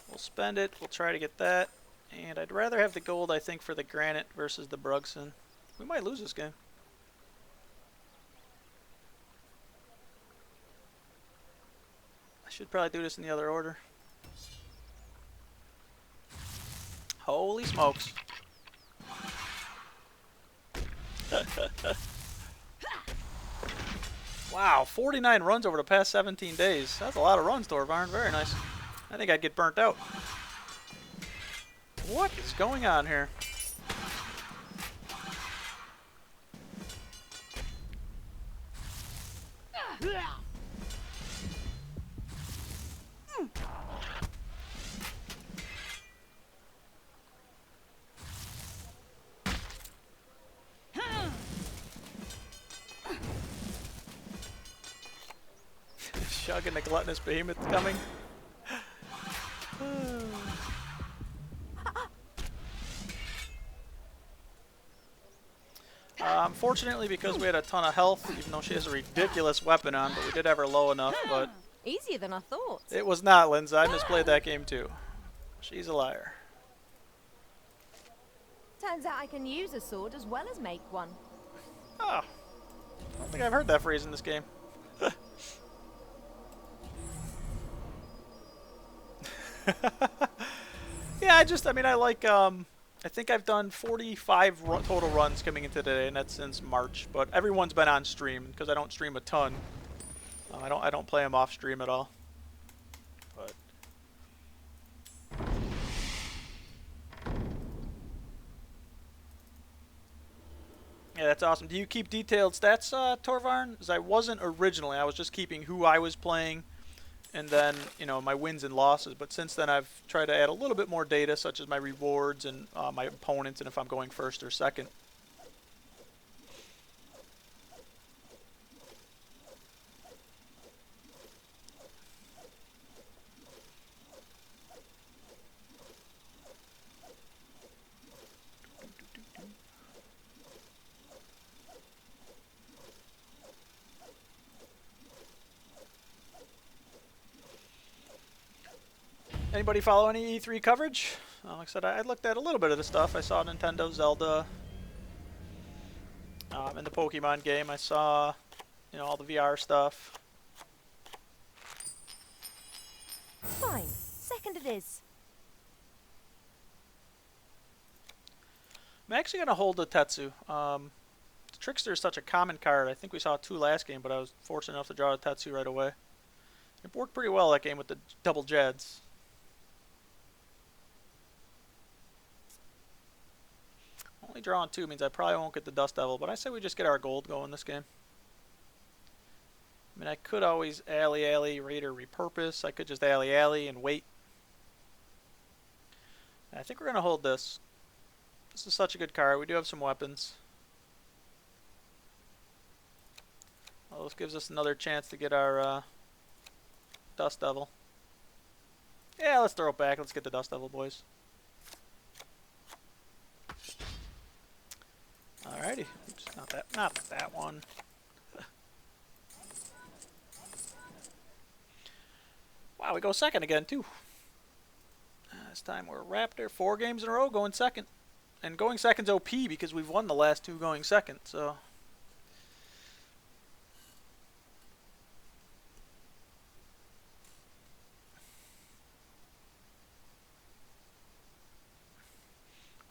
We'll spend it. We'll try to get that. And I'd rather have the gold, I think, for the granite versus the Brugson. We might lose this game. I should probably do this in the other order. Holy smokes. Wow, 49 runs over the past 17 days. That's a lot of runs, Torvarn. Very nice. I think I'd get burnt out. What is going on here? Shug and the gluttonous behemoth coming. Unfortunately, because we had a ton of health, even though she has a ridiculous weapon on, but we did have her low enough, but Easier than I thought. it was not, Linza. I misplayed that game too. She's a liar. Turns out I can use a sword as well as make one. Oh. I don't think I've heard that phrase in this game. Yeah, I like, I think I've done 45 total runs coming into today, and that's since March, but everyone's been on stream, because I don't stream a ton. I don't play them off stream at all. But yeah, that's awesome. Do you keep detailed stats, Torvarn? Because I wasn't originally. I was just keeping who I was playing, and then, you know, my wins and losses. But since then, I've tried to add a little bit more data, such as my rewards and my opponents, and if I'm going first or second. Anybody follow any E3 coverage? Like I said, I looked at a little bit of the stuff. I saw Nintendo, Zelda, and the Pokemon game. I saw, you know, all the VR stuff. Fine. Second it is. I'm actually going to hold the Tetsu. The Trickster is such a common card. I think we saw 2 last game, but I was fortunate enough to draw a Tetsu right away. It worked pretty well that game with the double Jads. Only drawing 2 means I probably won't get the Dust Devil, but I say we just get our gold going this game. I mean, I could always alley, Raider, repurpose. I could just alley and wait. I think we're going to hold this. This is such a good card. We do have some weapons. Well, this gives us another chance to get our Dust Devil. Yeah, let's throw it back. Let's get the Dust Devil, boys. Alrighty. Oops, not that one. Wow, we go second again, too. This time we're Raptor. 4 games in a row going second. And going second's OP because we've won the last 2 going second, so.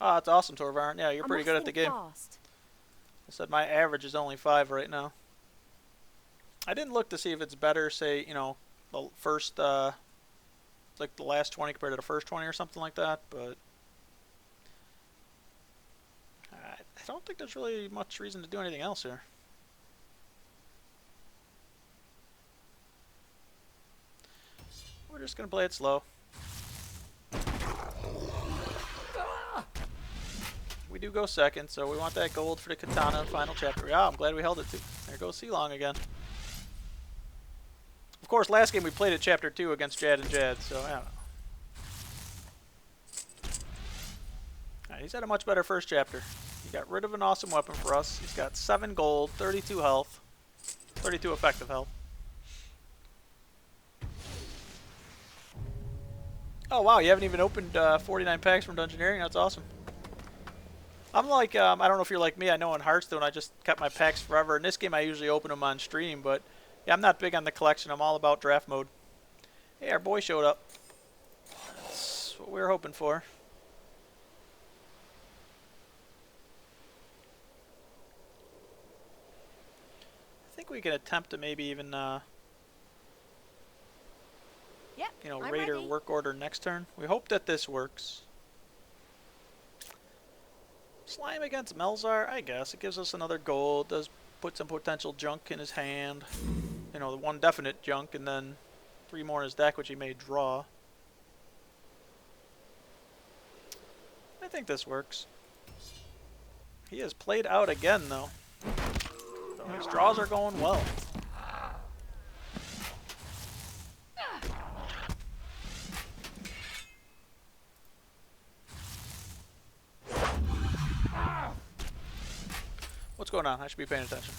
Oh, that's awesome, Torvarn. Yeah, you're pretty good at the game. Fast. I said my average is only 5 right now. I didn't look to see if it's better, say, you know, the first, like the last 20 compared to the first 20 or something like that, but I don't think there's really much reason to do anything else here. We're just going to play it slow. We do go second, so we want that gold for the katana final chapter. Yeah, I'm glad we held it too. There goes Sealong again. Of course, last game we played at chapter 2 against Jad and Jad, so I don't know. Alright, he's had a much better first chapter. He got rid of an awesome weapon for us. He's got 7 gold, 32 health, 32 effective health. Oh wow, you haven't even opened 49 packs from Dungeoneering? That's awesome. I'm like, I don't know if you're like me. I know in Hearthstone I just kept my packs forever. In this game I usually open them on stream, but yeah, I'm not big on the collection. I'm all about draft mode. Hey, our boy showed up. That's what we were hoping for. I think we can attempt to maybe even, Yep, you know, I'm Raider ready. work order next turn. We hope that this works. Slime against Melzar, I guess. It gives us another gold. Does put some potential junk in his hand. You know, the one definite junk, and then 3 more in his deck, which he may draw. I think this works. He has played out again, though. So his draws are going well. What's going on? I should be paying attention.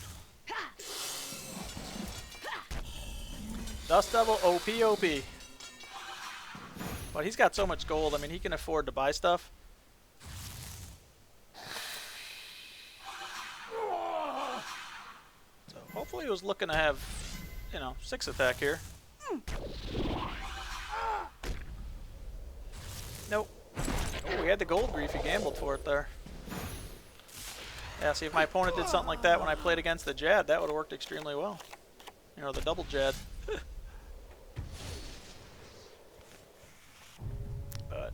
Dust Devil OP OP. But he's got so much gold, I mean, he can afford to buy stuff. So hopefully he was looking to have, you know, 6 attack here. Nope. Oh, he had the gold grief. He gambled for it there. Yeah, see, if my opponent did something like that when I played against the Jad, that would have worked extremely well. You know, the double Jad. But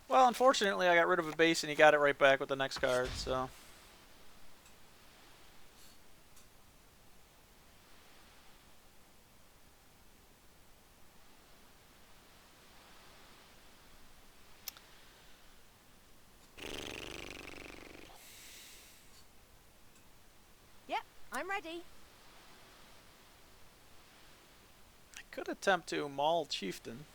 well, unfortunately, I got rid of a base and he got it right back with the next card, so. Yep, I'm ready. I could attempt to maul Chieftain.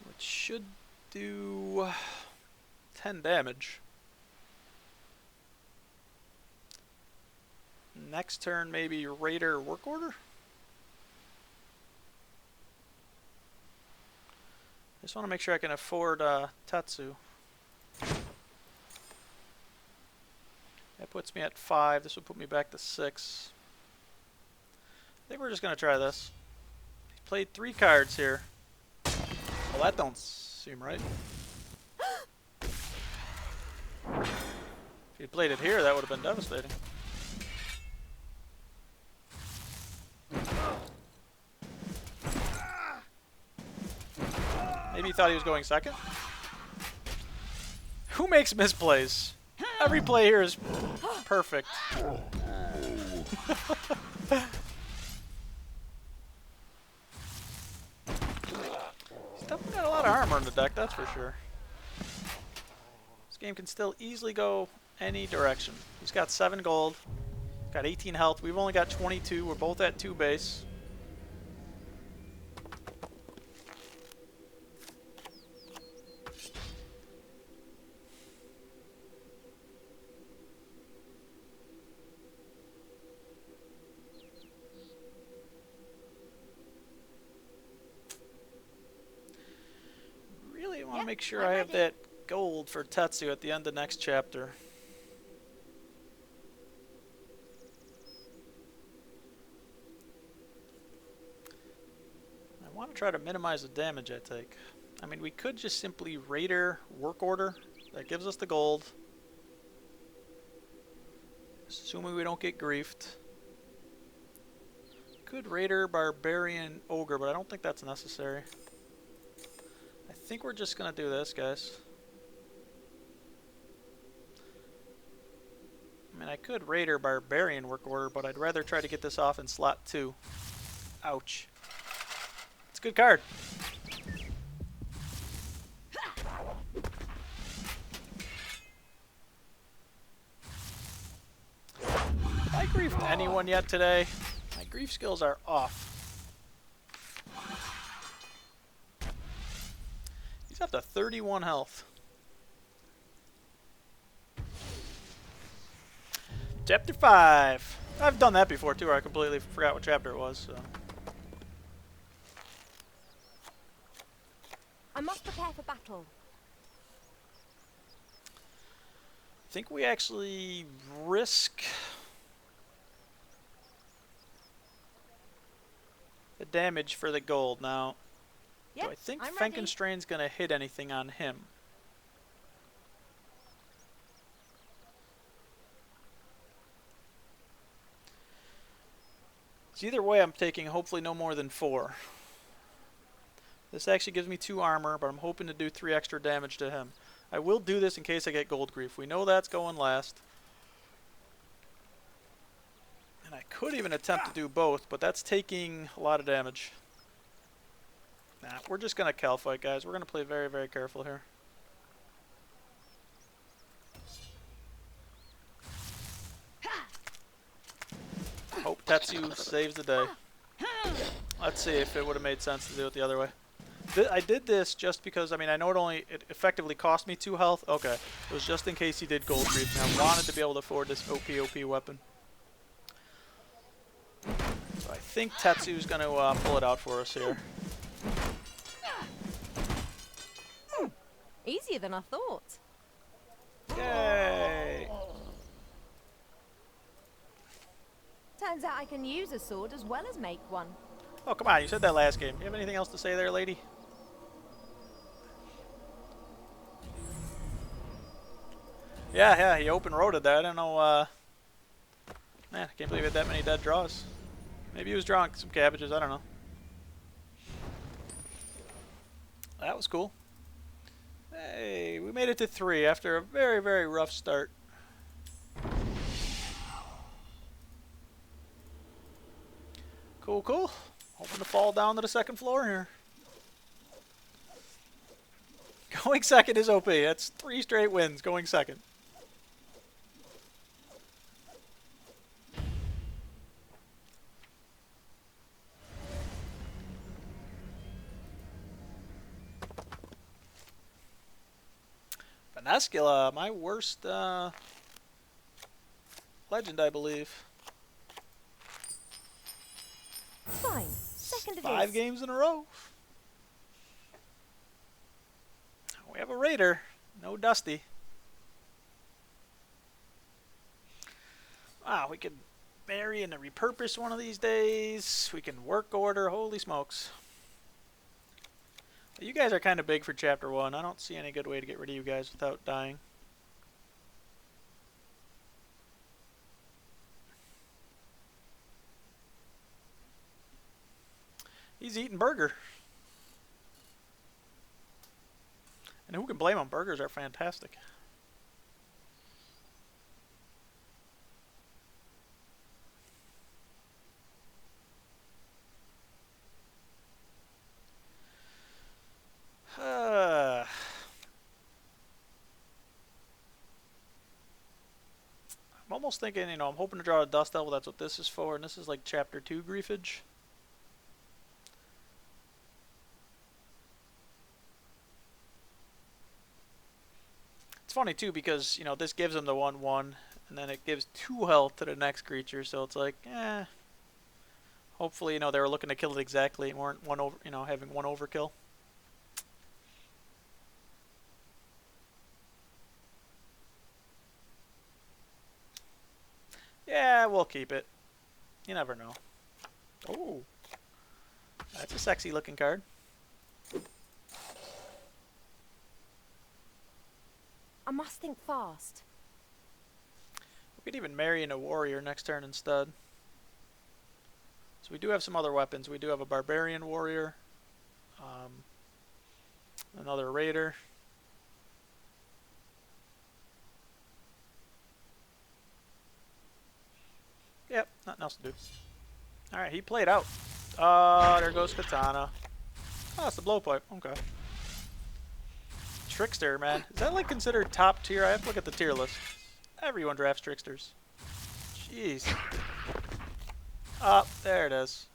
Which should do 10 damage. Next turn, maybe Raider work order? I just want to make sure I can afford Tatsu. That puts me at 5. This would put me back to 6. I think we're just going to try this. He's played 3 cards here. Well, that don't seem right. If he'd played it here, that would have been devastating. Maybe he thought he was going second? Who makes misplays? Every play here is perfect. He's definitely got a lot of armor in the deck, that's for sure. This game can still easily go any direction. He's got 7 gold, got 18 health. We've only got 22. We're both at 2 base. Really want to make sure I have that gold for Tetsu at the end of next chapter. I want to try to minimize the damage I take. I mean, we could just simply Raider work order. That gives us the gold. Assuming we don't get griefed. Could Raider, Barbarian, Ogre, but I don't think that's necessary. I think we're just going to do this, guys. I mean, I could Raider, Barbarian work order, but I'd rather try to get this off in slot 2. Ouch. It's a good card. Have I griefed anyone yet today? My grief skills are off. He's up to 31 health. Chapter 5. I've done that before too, where I completely forgot what chapter it was, so. I must prepare for battle. I think we actually risk the damage for the gold. Now, Yep, do I think I'm ready. Frankenstrain's going to hit anything on him? So either way, I'm taking hopefully no more than 4. This actually gives me 2 armor, but I'm hoping to do 3 extra damage to him. I will do this in case I get gold grief. We know that's going last. And I could even attempt to do both, but that's taking a lot of damage. Nah, we're just going to Cal fight, guys. We're going to play very, very careful here. Hope Tetsu saves the day. Let's see if it would have made sense to do it the other way. I did this just because, I mean, I know it effectively cost me 2 health. Okay. It was just in case he did gold creep, and I wanted to be able to afford this OP weapon. So I think Tetsu's going to pull it out for us here. Easier than I thought. Yay! Turns out I can use a sword as well as make one. Oh, come on. You said that last game. You have anything else to say there, lady? Yeah, he open roaded that. I don't know, man, I can't believe he had that many dead draws. Maybe he was drawing some cabbages, I don't know. That was cool. Hey, we made it to 3 after a very, very rough start. Cool, cool. Hoping to fall down to the 2nd floor here. Going 2nd is OP. That's 3 straight wins going 2nd. Vanascula, my worst legend, I believe. Fine. 2nd of 5 his. games in a row. We have a raider. No Dusty. Wow, we could marry and repurpose one of these days. We can work order. Holy smokes. You guys are kind of big for Chapter 1. I don't see any good way to get rid of you guys without dying. He's eating burger. And who can blame him? Burgers are fantastic. I'm almost thinking, you know, I'm hoping to draw a Dust Devil. That's what this is for. And this is like Chapter 2 Griefage. It's funny, too, because, you know, this gives him the 1/1. And then it gives 2 health to the next creature. So it's like, eh. Hopefully, you know, they were looking to kill it exactly and weren't having 1 overkill. Yeah, we'll keep it. You never know. Oh, that's a sexy looking card. I must think fast. We could even marry in a warrior next turn instead. So we do have some other weapons. We do have a barbarian warrior, another raider. Yep, nothing else to do. Alright, he played out. There goes Katana. Oh, it's the blowpipe. Okay. Trickster, man. Is that like considered top tier? I have to look at the tier list. Everyone drafts Tricksters. Jeez. There it is.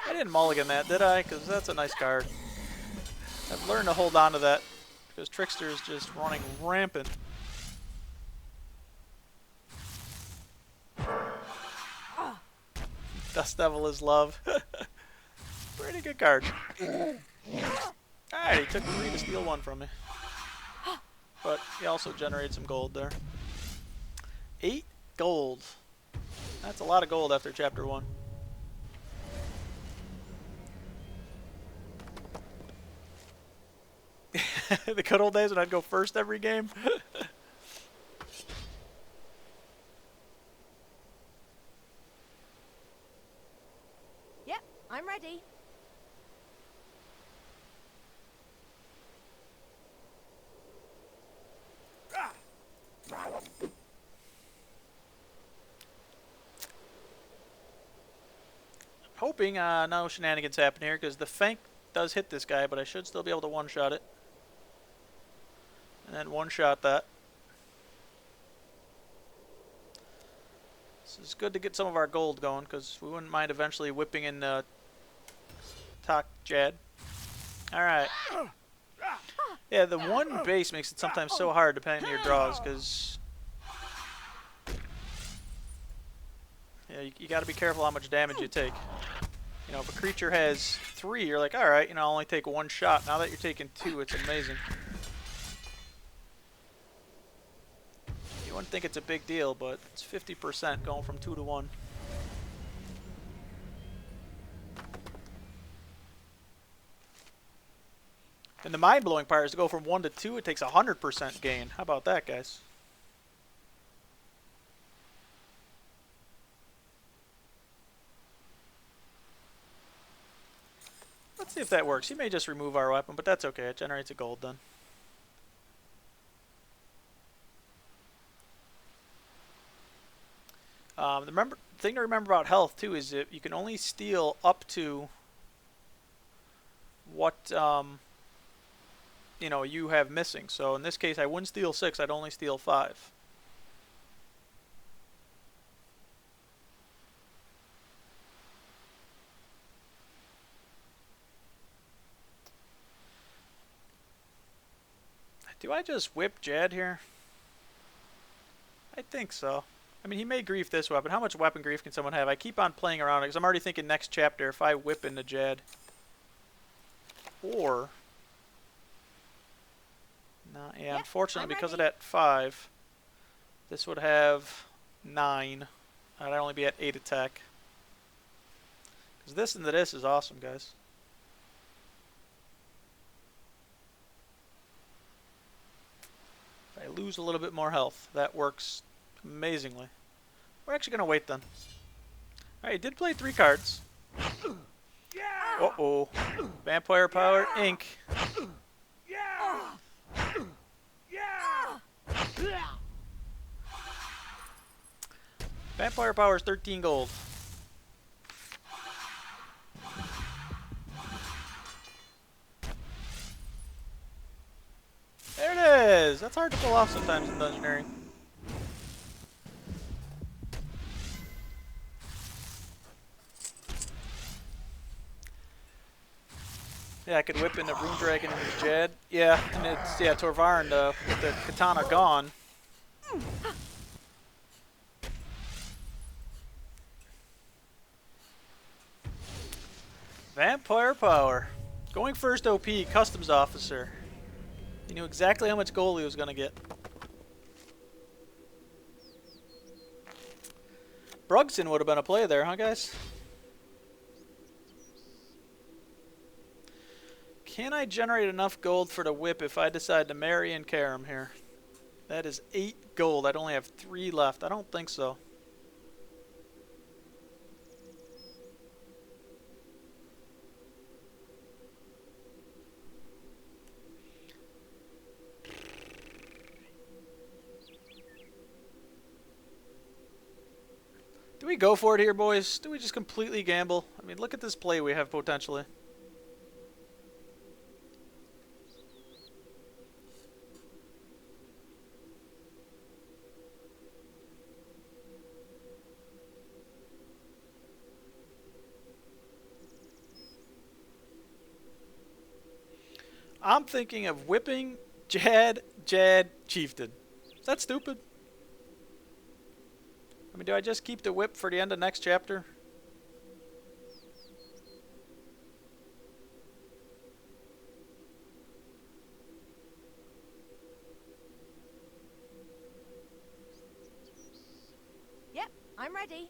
I didn't mulligan that, did I? Because that's a nice card. I've learned to hold on to that because Trickster is just running rampant. Dust Devil is love. Pretty good card. Alright, he took 3 to steal 1 from me. But he also generated some gold there. 8 gold. That's a lot of gold after chapter 1. The good old days when I'd go first every game. Yep, I'm ready. Hoping no shenanigans happen here, because the Fank does hit this guy, but I should still be able to one-shot it. And then one-shot that. This is good to get some of our gold going, because we wouldn't mind eventually whipping in Talk Jad. Alright. Yeah, the one base makes it sometimes so hard depending on your draws, because yeah, you got to be careful how much damage you take. You know, if a creature has 3, you're like, alright, you know, I'll only take 1 shot. Now that you're taking 2, it's amazing. You wouldn't think it's a big deal, but it's 50% going from 2 to 1. And the mind-blowing part is to go from 1 to 2, it takes 100% gain. How about that, guys? Let's see if that works. He may just remove our weapon, but that's okay. It generates a gold then. The thing to remember about health, too, is that you can only steal up to what you know, you have missing. So in this case, I wouldn't steal 6. I'd only steal 5. Do I just whip Jad here? I think so. I mean, he may grief this weapon. How much weapon grief can someone have? I keep on playing around it because I'm already thinking next chapter if I whip into Jad. Or... no, yeah, yep, unfortunately, because of that 5, this would have 9. I'd only be at 8 attack. Because this into this is awesome, guys. If I lose a little bit more health, that works amazingly. We're actually going to wait then. Alright, he did play 3 cards. Uh-oh. Vampire Power, Inc. Vampire Power is 13 gold. There it is! That's hard to pull off sometimes in Dungeoneering. Yeah, I could whip into Rune Dragon and his Jad. Yeah, and it's, yeah, Torvarn with the katana gone. Vampire Power. Going first OP, Customs Officer. He knew exactly how much gold he was going to get. Brugson would have been a play there, huh, guys? Can I generate enough gold for the whip if I decide to marry and Karam here? That is 8 gold. I'd only have 3 left. I don't think so. Do we go for it here, boys? Do we just completely gamble? I mean, look at this play we have potentially. I'm thinking of whipping Jad, Chieftain. Is that stupid? I mean, do I just keep the whip for the end of next chapter? ready.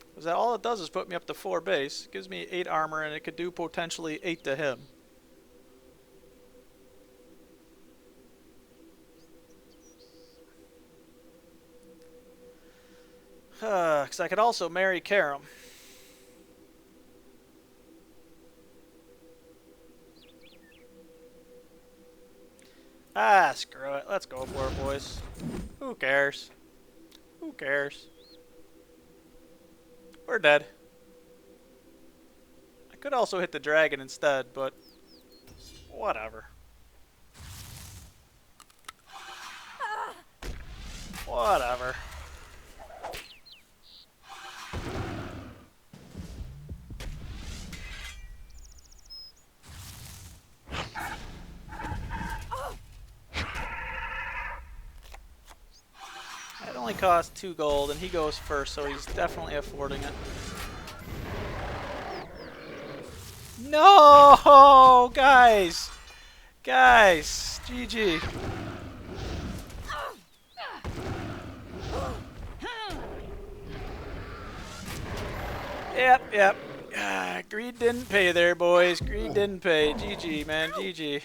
Because that all it does is put me up to 4 base. It gives me 8 armor, and it could do potentially 8 to him. Because I could also marry Karam. Ah, screw it. Let's go for it, boys. Who cares? Who cares? We're dead. I could also hit the dragon instead, but whatever. Whatever. It only costs 2 gold, and he goes first, so he's definitely affording it. No, guys! Guys! GG. Yep. Greed didn't pay there, boys. Greed didn't pay. GG, man. GG.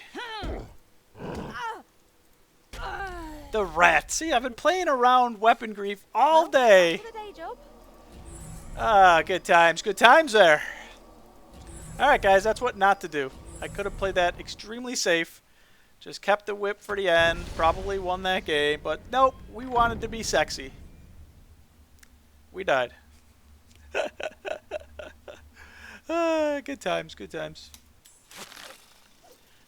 The rat. See, I've been playing around weapon grief all day. Back to the day job. Ah, good times. Good times there. Alright, guys. That's what not to do. I could have played that extremely safe. Just kept the whip for the end. Probably won that game. But nope. We wanted to be sexy. We died. Good times, good times.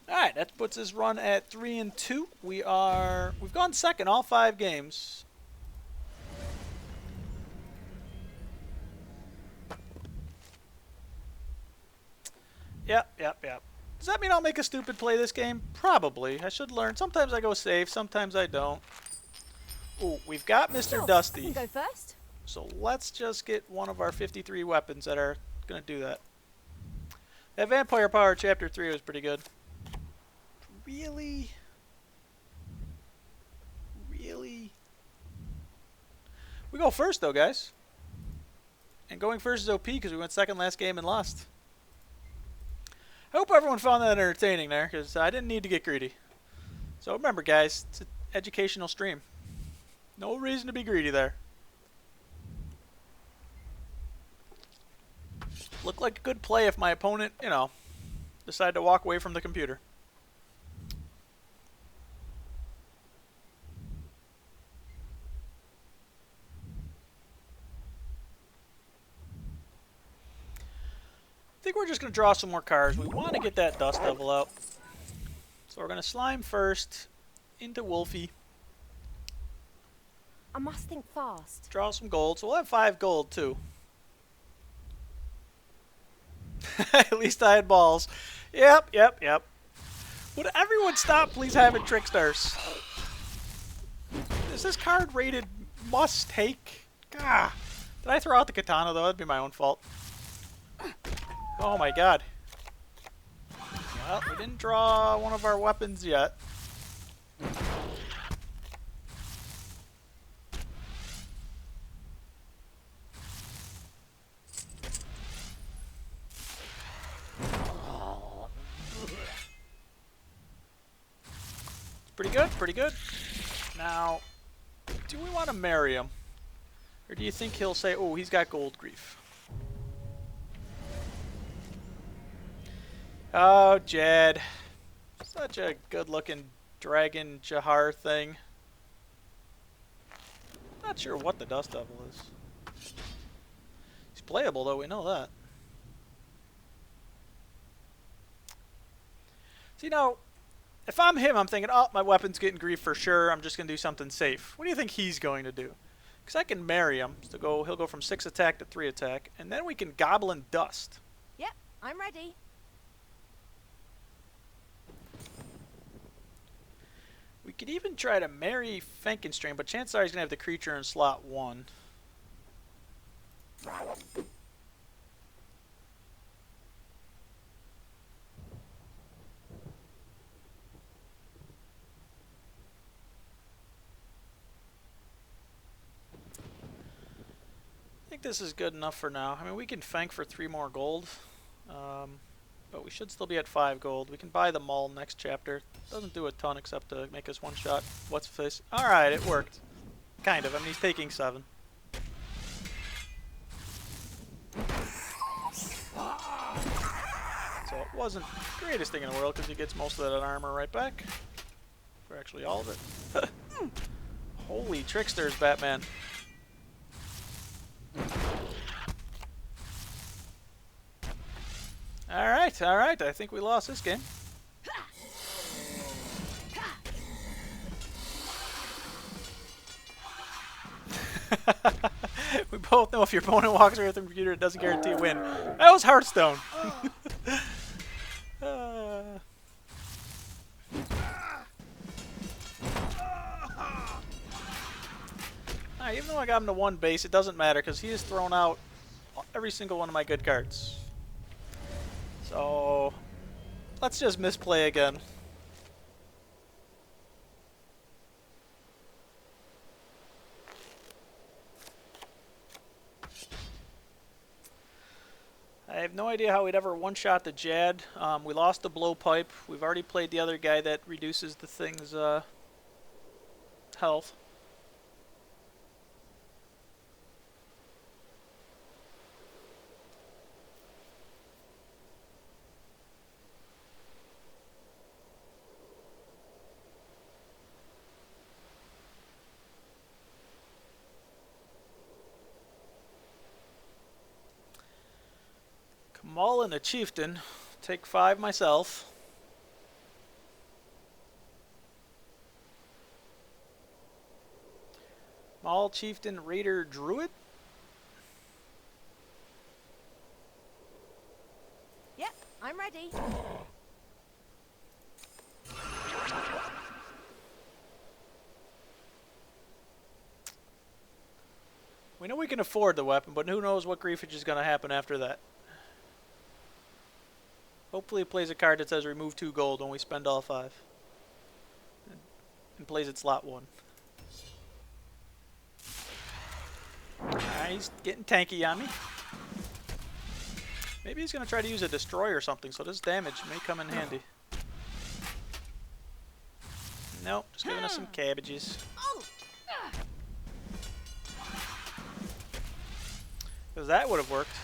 Alright, that puts us run at 3-2. We've gone second all 5 games. Yep. Does that mean I'll make a stupid play this game? Probably. I should learn. Sometimes I go safe, sometimes I don't. Ooh, we've got Mr. Sure, Dusty. I can go first. So let's just get one of our 53 weapons that are going to do that. That Vampire Power Chapter 3 was pretty good. Really? Really? We go first, though, guys. And going first is OP because we went second last game and lost. I hope everyone found that entertaining there because I didn't need to get greedy. So remember, guys, it's an educational stream. No reason to be greedy there. Looked like a good play if my opponent, decided to walk away from the computer. I think we're just going to draw some more cards. We want to get that dust level out. So we're going to slime first into Wolfie. I must think fast. Draw some gold. So we'll have 5 gold, too. At least I had balls. Yep. Would everyone stop please having Trickstars? Is this card rated must take? Gah. Did I throw out the katana, though? That'd be my own fault. Oh my god. Well, we didn't draw one of our weapons yet. Pretty good. Now, do we want to marry him? Or do you think he'll say, oh, he's got gold grief? Oh, Jed. Such a good-looking dragon Jahar thing. Not sure what the dust devil is. He's playable, though, we know that. See, now, if I'm him, I'm thinking, oh, my weapon's getting grief for sure. I'm just going to do something safe. What do you think he's going to do? Because I can marry him. So he'll go from 6 attack to 3 attack. And then we can Goblin Dust. Yep, I'm ready. We could even try to marry Frankenstrain, but chances are he's going to have the creature in slot 1. think this is good enough for now. I mean, we can Fank for 3 more gold. But we should still be at 5 gold. We can buy the Maul next chapter. Doesn't do a ton except to make us one-shot. What's face? Alright, it worked. Kind of. I mean, he's taking 7. So it wasn't the greatest thing in the world because he gets most of that armor right back. Or actually all of it. Holy tricksters, Batman. Alright, alright. I think we lost this game. We both know if your opponent walks away with the computer, it doesn't guarantee a win. That was Hearthstone. Even though I got him to 1 base, it doesn't matter because he has thrown out every single one of my good cards. So let's just misplay again. I have no idea how we'd ever one-shot the Jad. We lost the blowpipe. We've already played the other guy that reduces the thing's health. Maul and the Chieftain. Take 5 myself. Maul, Chieftain, Raider, Druid. Yep, I'm ready. We know we can afford the weapon, but who knows what griefage is going to happen after that. Hopefully it plays a card that says remove 2 gold when we spend all 5. And plays it slot 1. Alright, he's getting tanky on me. Maybe he's going to try to use a destroy or something, so this damage may come in handy. Nope, just giving us some cabbages. Because that would have worked.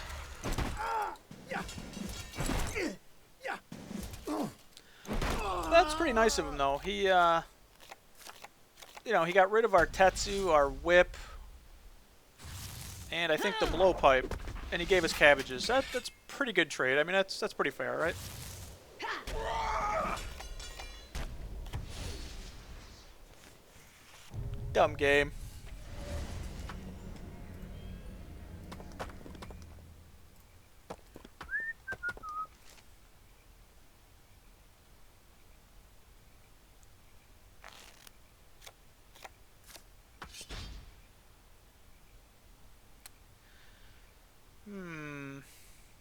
That's pretty nice of him, though. He, you know, he got rid of our Tetsu, our whip, and I think the blowpipe, and he gave us cabbages. That's pretty good trade. I mean, that's pretty fair, right? Dumb game.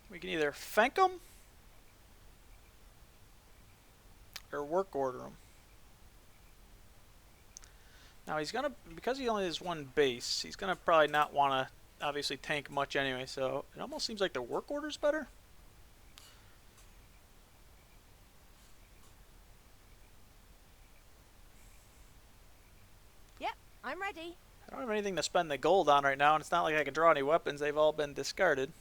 We can either Fank him or work order him. Now he's gonna, because he only has 1 base, he's gonna probably not want to obviously tank much anyway, so it almost seems like the work order's better. Yep, I'm ready. I don't have anything to spend the gold on right now, and it's not like I can draw any weapons. They've all been discarded.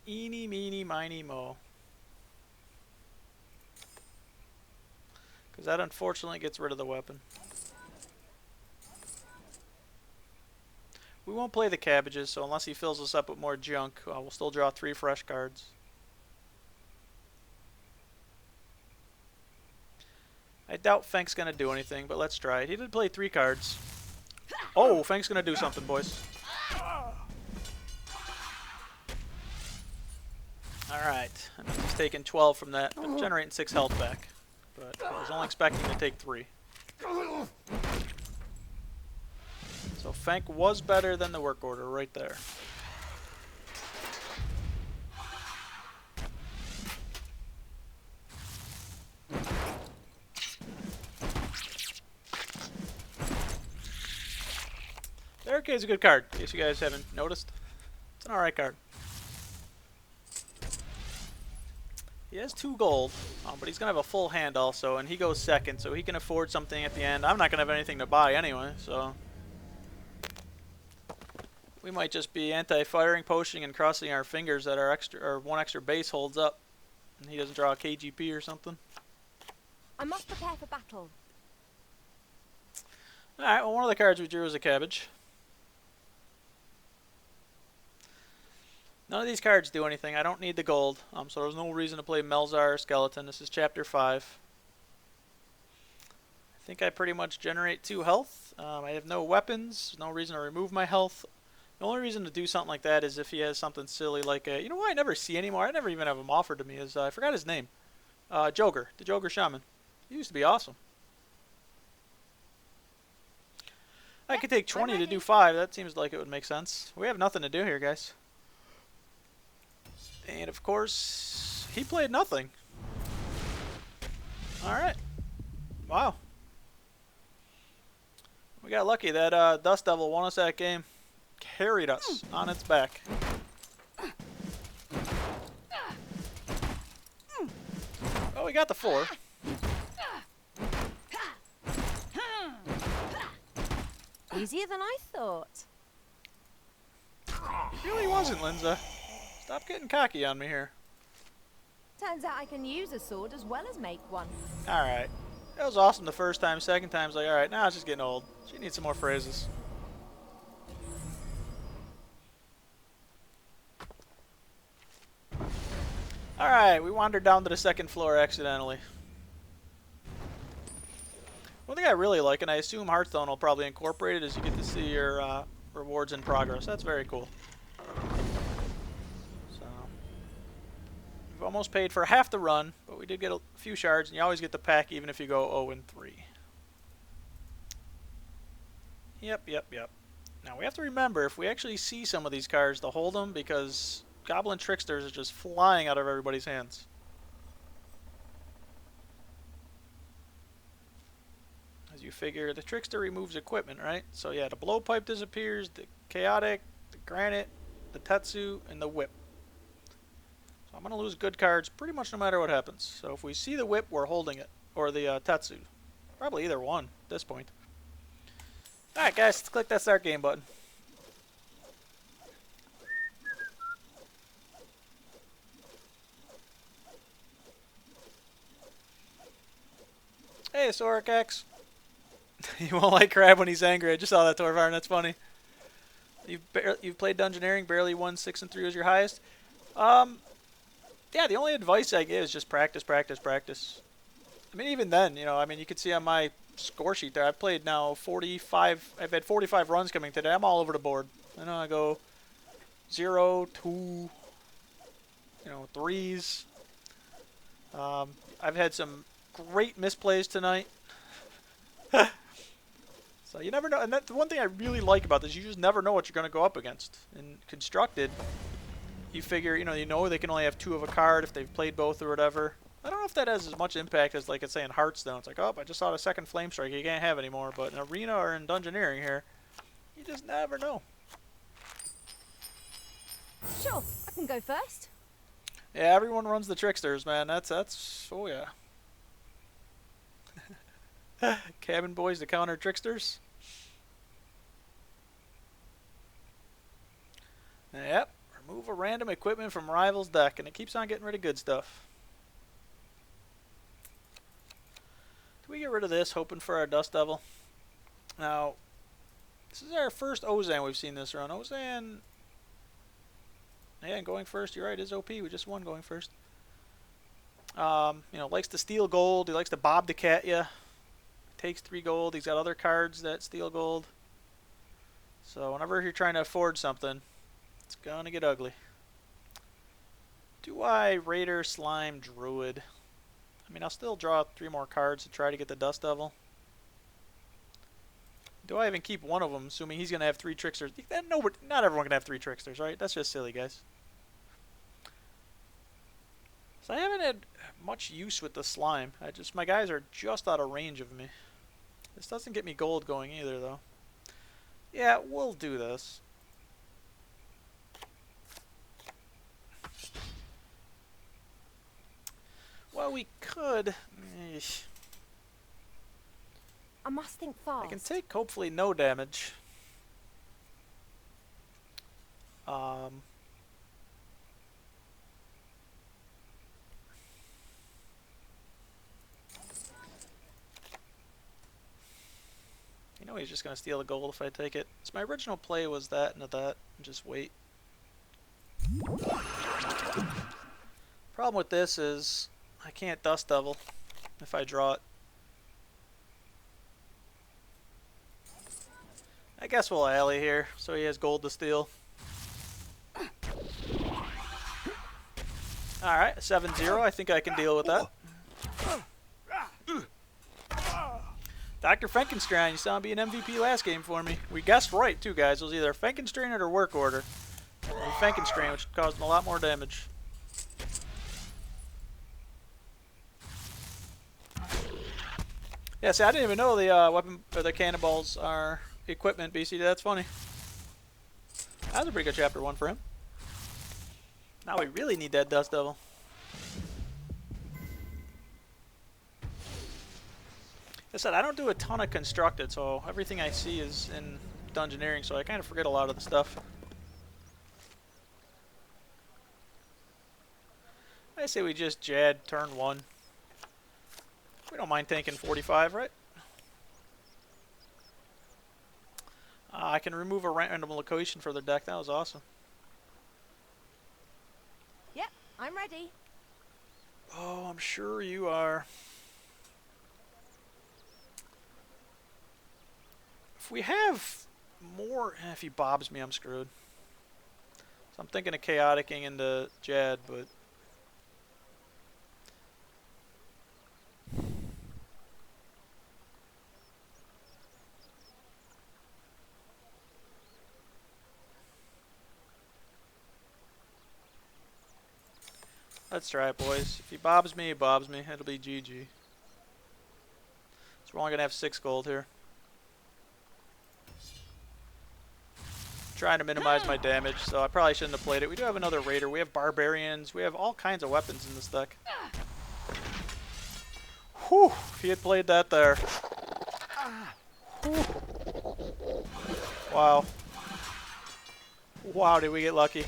Eeny, meeny, miny, mo. Because that unfortunately gets rid of the weapon. We won't play the cabbages, so unless he fills us up with more junk, we'll still draw 3 fresh cards. I doubt Fank's going to do anything, but let's try it. He did play 3 cards. Oh, Fank's going to do something, boys. Alright, I mean, he's taking 12 from that, but generating 6 health back. But I was only expecting to take 3. So Fank was better than the work order right there. is a good card, in case you guys haven't noticed. It's an alright card. He has 2 gold, but he's going to have a full hand also, and he goes second, so he can afford something at the end. I'm not going to have anything to buy anyway, so... We might just be anti-firing, potion, and crossing our fingers that our extra, or 1 extra base holds up, and he doesn't draw a KGP or something. I must prepare for battle. Alright, well, one of the cards we drew was a cabbage. None of these cards do anything. I don't need the gold, so there's no reason to play Melzar or Skeleton. This is Chapter 5. I think I pretty much generate 2 health. I have no weapons, no reason to remove my health. The only reason to do something like that is if he has something silly like a... You know what I never see anymore? I never even have him offered to me. Is I forgot his name. Joker. The Joker Shaman. He used to be awesome. I could take 20 to do 5. That seems like it would make sense. We have nothing to do here, guys. And, of course, he played nothing. Alright. Wow. We got lucky. That Dust Devil won us that game. Carried us on its back. Oh, we got the 4. Easier than I thought. It really wasn't, Linza. Stop getting cocky on me here. Turns out I can use a sword as well as make one. Alright. That was awesome the first time. Second time's like, alright, now it's just getting old. She needs some more phrases. Alright, we wandered down to the 2nd floor accidentally. One thing I really like, and I assume Hearthstone will probably incorporate it, is you get to see your rewards in progress. That's very cool. So, we've almost paid for half the run, but we did get a few shards, and you always get the pack even if you go 0-3. Yep. Now, we have to remember, if we actually see some of these cards, to hold them, because Goblin Tricksters are just flying out of everybody's hands. As you figure, the Trickster removes equipment, right? So yeah, the Blowpipe disappears, the Chaotic, the Granite, the Tetsu, and the Whip. So I'm going to lose good cards pretty much no matter what happens. So if we see the Whip, we're holding it. Or the Tetsu. Probably either one at this point. Alright guys, let's click that start game button. Hey, Sorakax. You won't like Crab when he's angry. I just saw that, Torvarn. That's funny. You've played Dungeoneering, barely won 6 and 3 was your highest. Yeah, the only advice I give is just practice. I mean, even then, you know, I mean, you can see on my score sheet there, I've played now 45. I've had 45 runs coming today. I'm all over the board. I know I go 0, 2, you know, 3s. I've had some great misplays tonight. So you never know, and that's the one thing I really like about this. You just never know what you're going to go up against. In Constructed, you figure, you know they can only have 2 of a card if they've played both or whatever. I don't know if that has as much impact as, like, it's saying Hearthstone. It's like, oh, I just saw a 2nd Flame Strike you can't have anymore. But in Arena or in Dungeoneering here, you just never know. Sure, I can go first. Yeah, everyone runs the Tricksters, man. That's oh yeah. Cabin Boys to counter Tricksters. Yep. Remove a random equipment from rival's deck, and it keeps on getting rid of good stuff. Do we get rid of this, hoping for our Dust Devil? Now, this is our first Ozan we've seen this run. Ozan, yeah, going first, you're right, is OP. We just won going first. You know, likes to steal gold. He likes to bob the cat ya. Takes 3 gold. He's got other cards that steal gold. So whenever you're trying to afford something, it's gonna get ugly. Do I Raider, Slime, Druid? I mean, I'll still draw 3 more cards to try to get the Dust Devil. Do I even keep one of them, assuming he's gonna have 3 Tricksters? No, not everyone can have 3 Tricksters, right? That's just silly, guys. So I haven't had much use with the Slime. My guys are just out of range of me. This doesn't get me gold going either, though. Yeah, we'll do this. Well, we could. Eesh. I must think I can fast. take hopefully no damage. Um, you know he's just gonna steal the gold if I take it. So my original play was that and that, and just wait. Problem with this is I can't Dust Devil if I draw it. I guess we'll alley here, so he has gold to steal. Alright, 7-0. I think I can deal with that. Dr. Frankenstein, you saw him be an MVP last game for me. We guessed right, too, guys. It was either Frankenstein or Work Order. And Frankenstein, which caused him a lot more damage. Yeah, see, I didn't even know the weapon or the cannonballs are equipment, BC. That's funny. That was a pretty good chapter 1 for him. Now we really need that Dust Devil. I said I don't do a ton of constructed, so everything I see is in Dungeoneering, so I kind of forget a lot of the stuff. I say we just Jad turn 1. We don't mind tanking 45, right? I can remove a random location for their deck. That was awesome. Yep, I'm ready. Oh, I'm sure you are. If we have more... if he bobs me, I'm screwed. So I'm thinking of chaoticing into Jad, but... let's try it, boys. If he bobs me, he bobs me. It'll be GG. So we're only going to have 6 gold here. Trying to minimize my damage, so I probably shouldn't have played it. We do have another Raider. We have Barbarians. We have all kinds of weapons in this deck. Whew! If he had played that there. Whew. Wow. Wow, did we get lucky.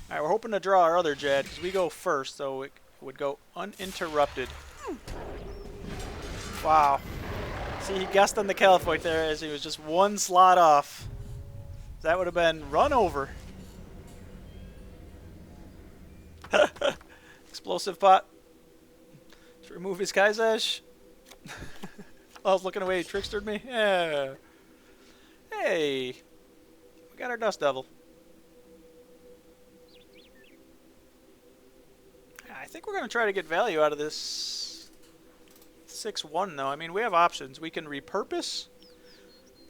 Alright, we're hoping to draw our other Jad, because we go first, so it would go uninterrupted. Wow. See, he guessed on the Califoid there as he was just 1 slot off. That would have been run over. Explosive pot. Let's remove his Kaizash. I was looking away, he trickstered me. Yeah. Hey. We got our Dust Devil. I think we're going to try to get value out of this 6-1 though. I mean, we have options. We can repurpose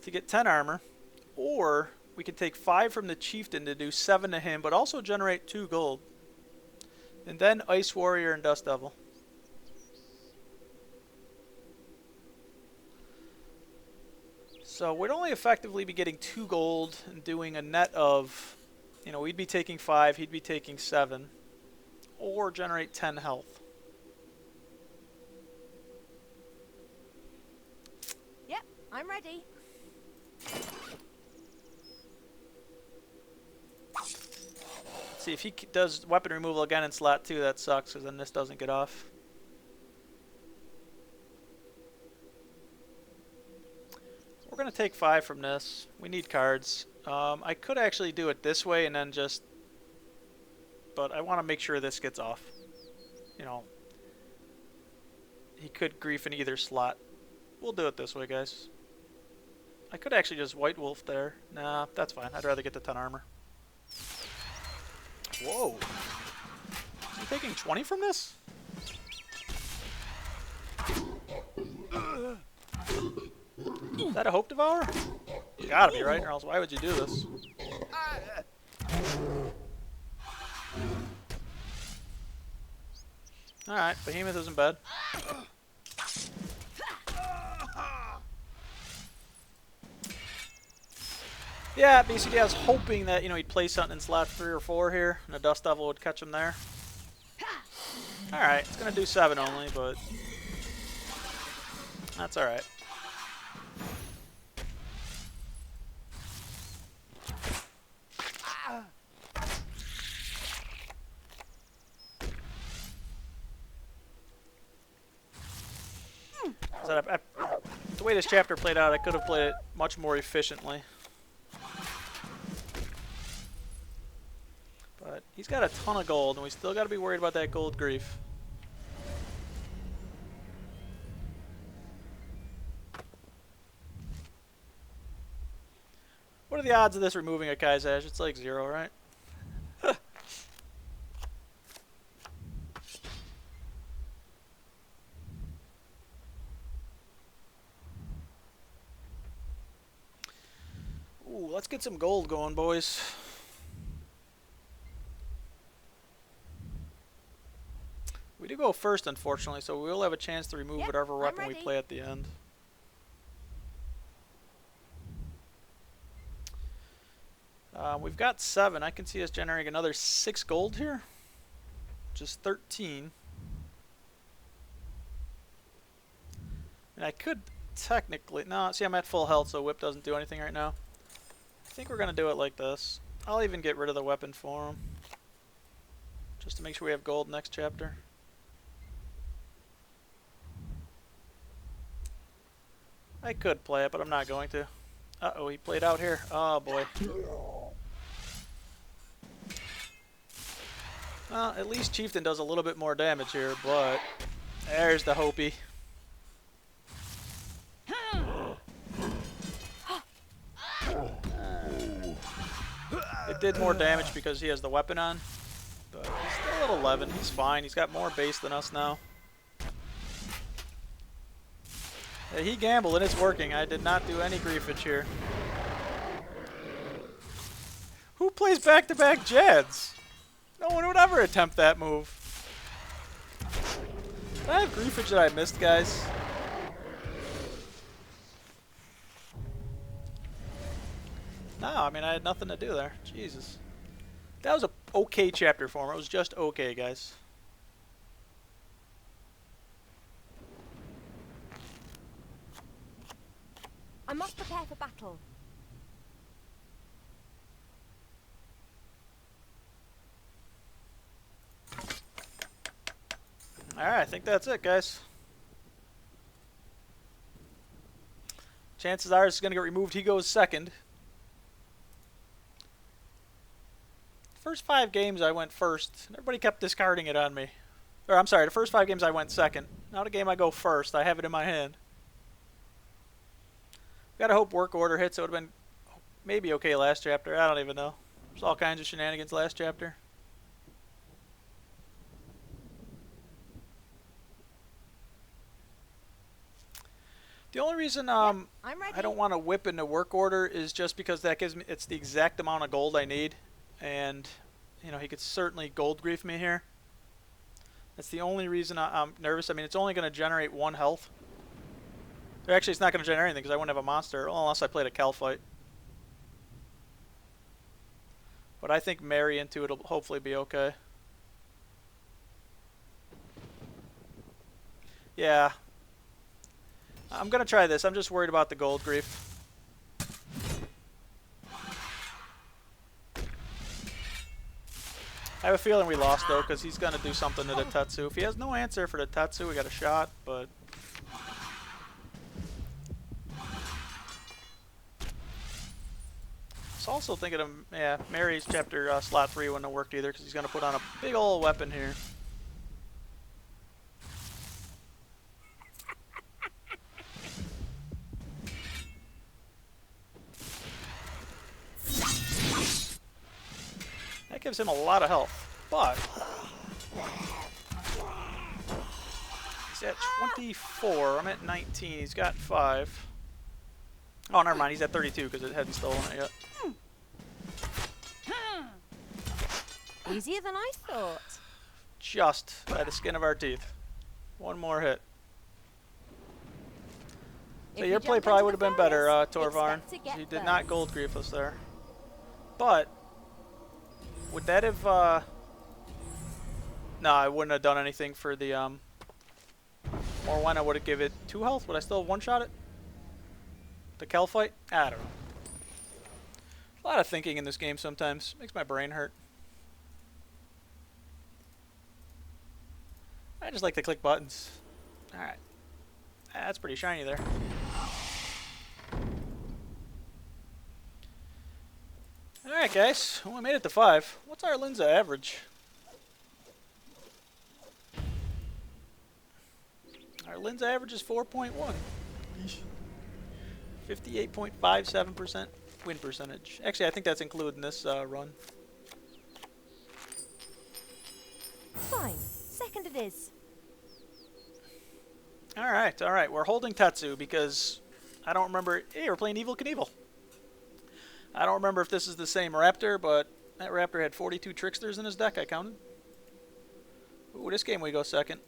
to get 10 armor, or we can take 5 from the Chieftain to do 7 to him, but also generate 2 gold. And then Ice Warrior and Dust Devil. So we'd only effectively be getting 2 gold and doing a net of, you know, we'd be taking 5, he'd be taking 7. Or generate 10 health. Yep, I'm ready. See, if he does weapon removal again in slot 2, that sucks, because then this doesn't get off. We're going to take 5 from this. We need cards. I could actually do it this way and then just... but I want to make sure this gets off. You know, he could grief in either slot. We'll do it this way, guys. I could actually just White Wolf there. Nah, that's fine. I'd rather get the 10 armor. Whoa. Is he taking 20 from this? Is that a Hope Devourer? Gotta be, right? Or else why would you do this? Alright, Behemoth isn't bad. Yeah, basically I was hoping that, you know, he'd play something in slot 3 or 4 here, and a Dust Devil would catch him there. Alright, it's going to do 7 only, but that's alright. The way this chapter played out, I could have played it much more efficiently. But he's got a ton of gold, and we still got to be worried about that gold grief. What are the odds of this removing a Kai'Sash? It's like 0, right? Ooh, let's get some gold going, boys. We do go first, unfortunately, so we will have a chance to remove whatever weapon we play at the end. We've got 7. I can see us generating another 6 gold here. Just 13. And I could technically... No, see, I'm at full health, so whip doesn't do anything right now. I think we're going to do it like this. I'll even get rid of the weapon for him, just to make sure we have gold next chapter. I could play it, but I'm not going to. Uh-oh, he played out here. Oh, boy. Well, at least Chieftain does a little bit more damage here, but there's the Hopi. It did more damage because he has the weapon on, but he's still at 11. He's fine. He's got more base than us now. Yeah, he gambled, and it's working. I did not do any griefage here. Who plays back-to-back Jads? No one would ever attempt that move. Did I have griefage that I missed, guys? No, I mean, I had nothing to do there. Jesus. That was a okay chapter for him. It was just okay, guys. I must prepare for battle. Alright, I think that's it, guys. Chances are it's going to get removed. He goes second. First 5 games I went first. Everybody kept discarding it on me. Or, I'm sorry, the first 5 games I went second. Now the game I go first. I have it in my hand. Gotta hope work order hits. It would have been maybe okay last chapter. I don't even know. There's all kinds of shenanigans last chapter. The only reason I don't want to whip into work order is just because that gives me, it's the exact amount of gold I need, and you know, he could certainly gold grief me here. That's the only reason I'm nervous. I mean, it's only going to generate 1 health. Or actually, it's not going to generate anything because I wouldn't have a monster, well, unless I played a Cal fight. But I think Mary into it'll hopefully be okay. Yeah. I'm going to try this. I'm just worried about the gold grief. I have a feeling we lost, though, because he's going to do something to the Tetsu. If he has no answer for the Tetsu, we got a shot, but... I was also thinking of, yeah, Mary's chapter slot 3 wouldn't have worked either, because he's going to put on a big old weapon here. That gives him a lot of health, but he's at 24. I'm at 19. He's got 5. Oh, never mind. He's at 32 because it hadn't stolen it yet. Easier than I thought. Just by the skin of our teeth. 1 more hit. So If your you play jump probably into would the have been better, furnace, Torvarn. expect to get You did burned. not gold grief us there. But would that have no, I wouldn't have done anything for the or when I would have given it 2 health. Would I still have one-shot it? The Kel fight? I don't know. A lot of thinking in this game sometimes. Makes my brain hurt. I just like to click buttons. Alright. That's pretty shiny there. Alright guys, well, we made it to 5. What's our Linza average? Our Linza average is 4.1. 58.57% win percentage. Actually, I think that's including this run. Fine. Second it is. Alright, alright. We're holding Tetsu because I don't remember. Hey, we're playing Evil Knievel. I don't remember if this is the same Raptor, but that Raptor had 42 Tricksters in his deck, I counted. Ooh, this game we go second.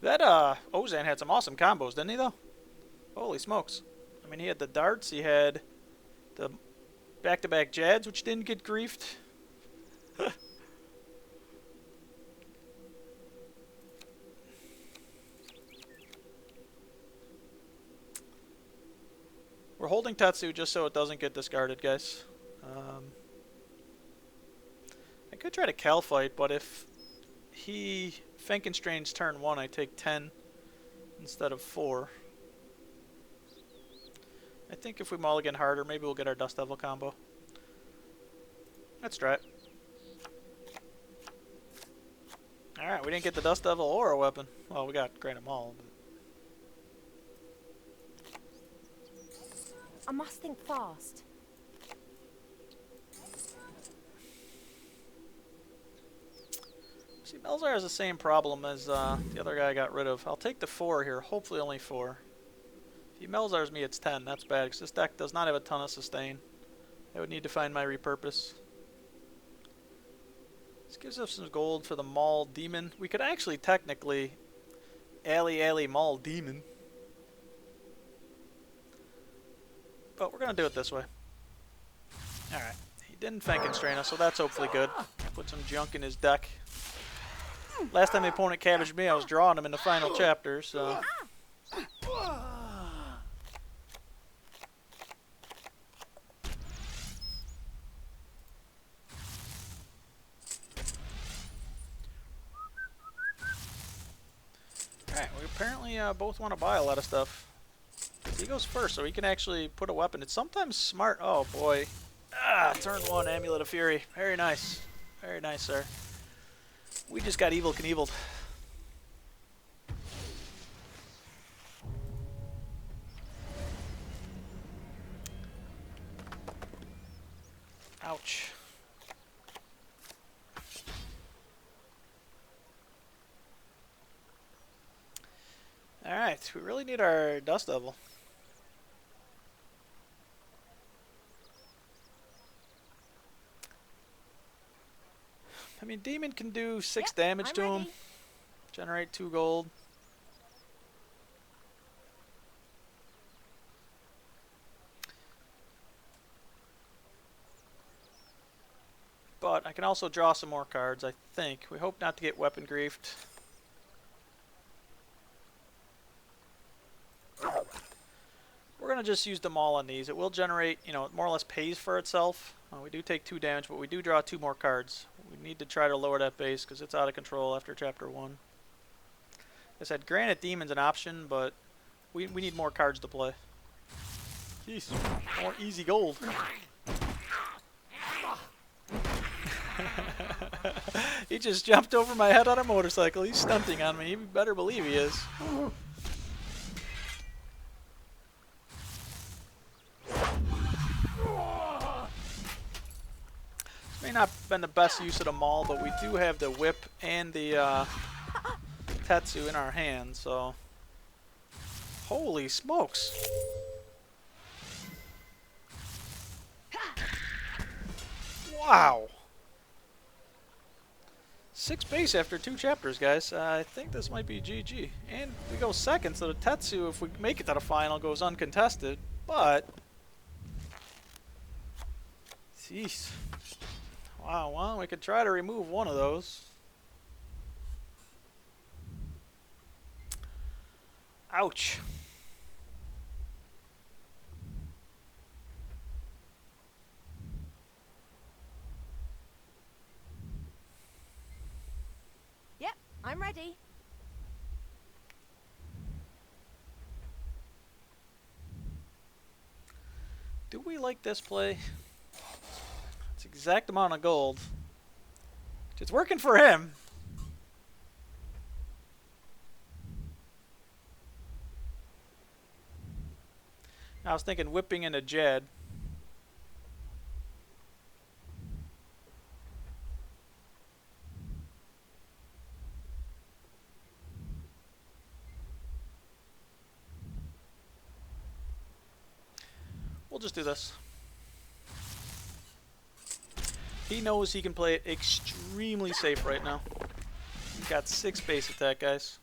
That Ozan had some awesome combos, didn't he, though? Holy smokes. I mean, he had the darts, he had the back-to-back Jads, which didn't get griefed. We're holding Tetsu just so it doesn't get discarded, guys. I could try to Cal fight, but if he Frankenstrains turn 1, I take 10 instead of 4. I think if we mulligan harder, maybe we'll get our Dust Devil combo. Let's try it. Alright, we didn't get the Dust Devil or a weapon. Well, we got Grant 'em all. But I must think fast. see, Melzar has the same problem as the other guy I got rid of. I'll take the 4 here, hopefully only 4. If he Melzars me, it's 10. That's bad, because this deck does not have a ton of sustain. I would need to find my repurpose. This gives us some gold for the Maul Demon. We could actually technically Alley Maul Demon. But we're going to do it this way. Alright. He didn't Frankenstrain us, so that's hopefully good. Put some junk in his deck. Last time the opponent cabbaged me, I was drawing him in the final chapter, so... Alright, we apparently both want to buy a lot of stuff. He goes first, so he can actually put a weapon. It's sometimes smart. Oh, boy. Ah, turn 1, Amulet of Fury. Very nice. Very nice, sir. We just got Evil Knieveled. Ouch. Alright, we really need our Dust Devil. I mean, Demon can do 6 damage to him. Generate 2 gold. But I can also draw some more cards, I think. We hope not to get weapon griefed. We're going to just use them all on these. It will generate, you know, it more or less pays for itself. We do take 2 damage, but we do draw 2 more cards. We need to try to lower that base because it's out of control after Chapter 1. Like I said, granted, Demon's an option, but we need more cards to play. Jeez, more easy gold. He just jumped over my head on a motorcycle. He's stunting on me. You better believe he is. May not have been the best use of the Maul, but we do have the whip and the Tetsu in our hands, so... Holy smokes! Wow! 6 base after 2 chapters, guys. I think this might be GG. And we go second, so the Tetsu, if we make it to the final, goes uncontested. But... jeez. Wow, well, we could try to remove one of those. Ouch. Yep, I'm ready. Do we like this play? It's the exact amount of gold. It's working for him. I was thinking whipping in a Jed. We'll just do this. He knows he can play it extremely safe right now. He's got 6 base attack, guys.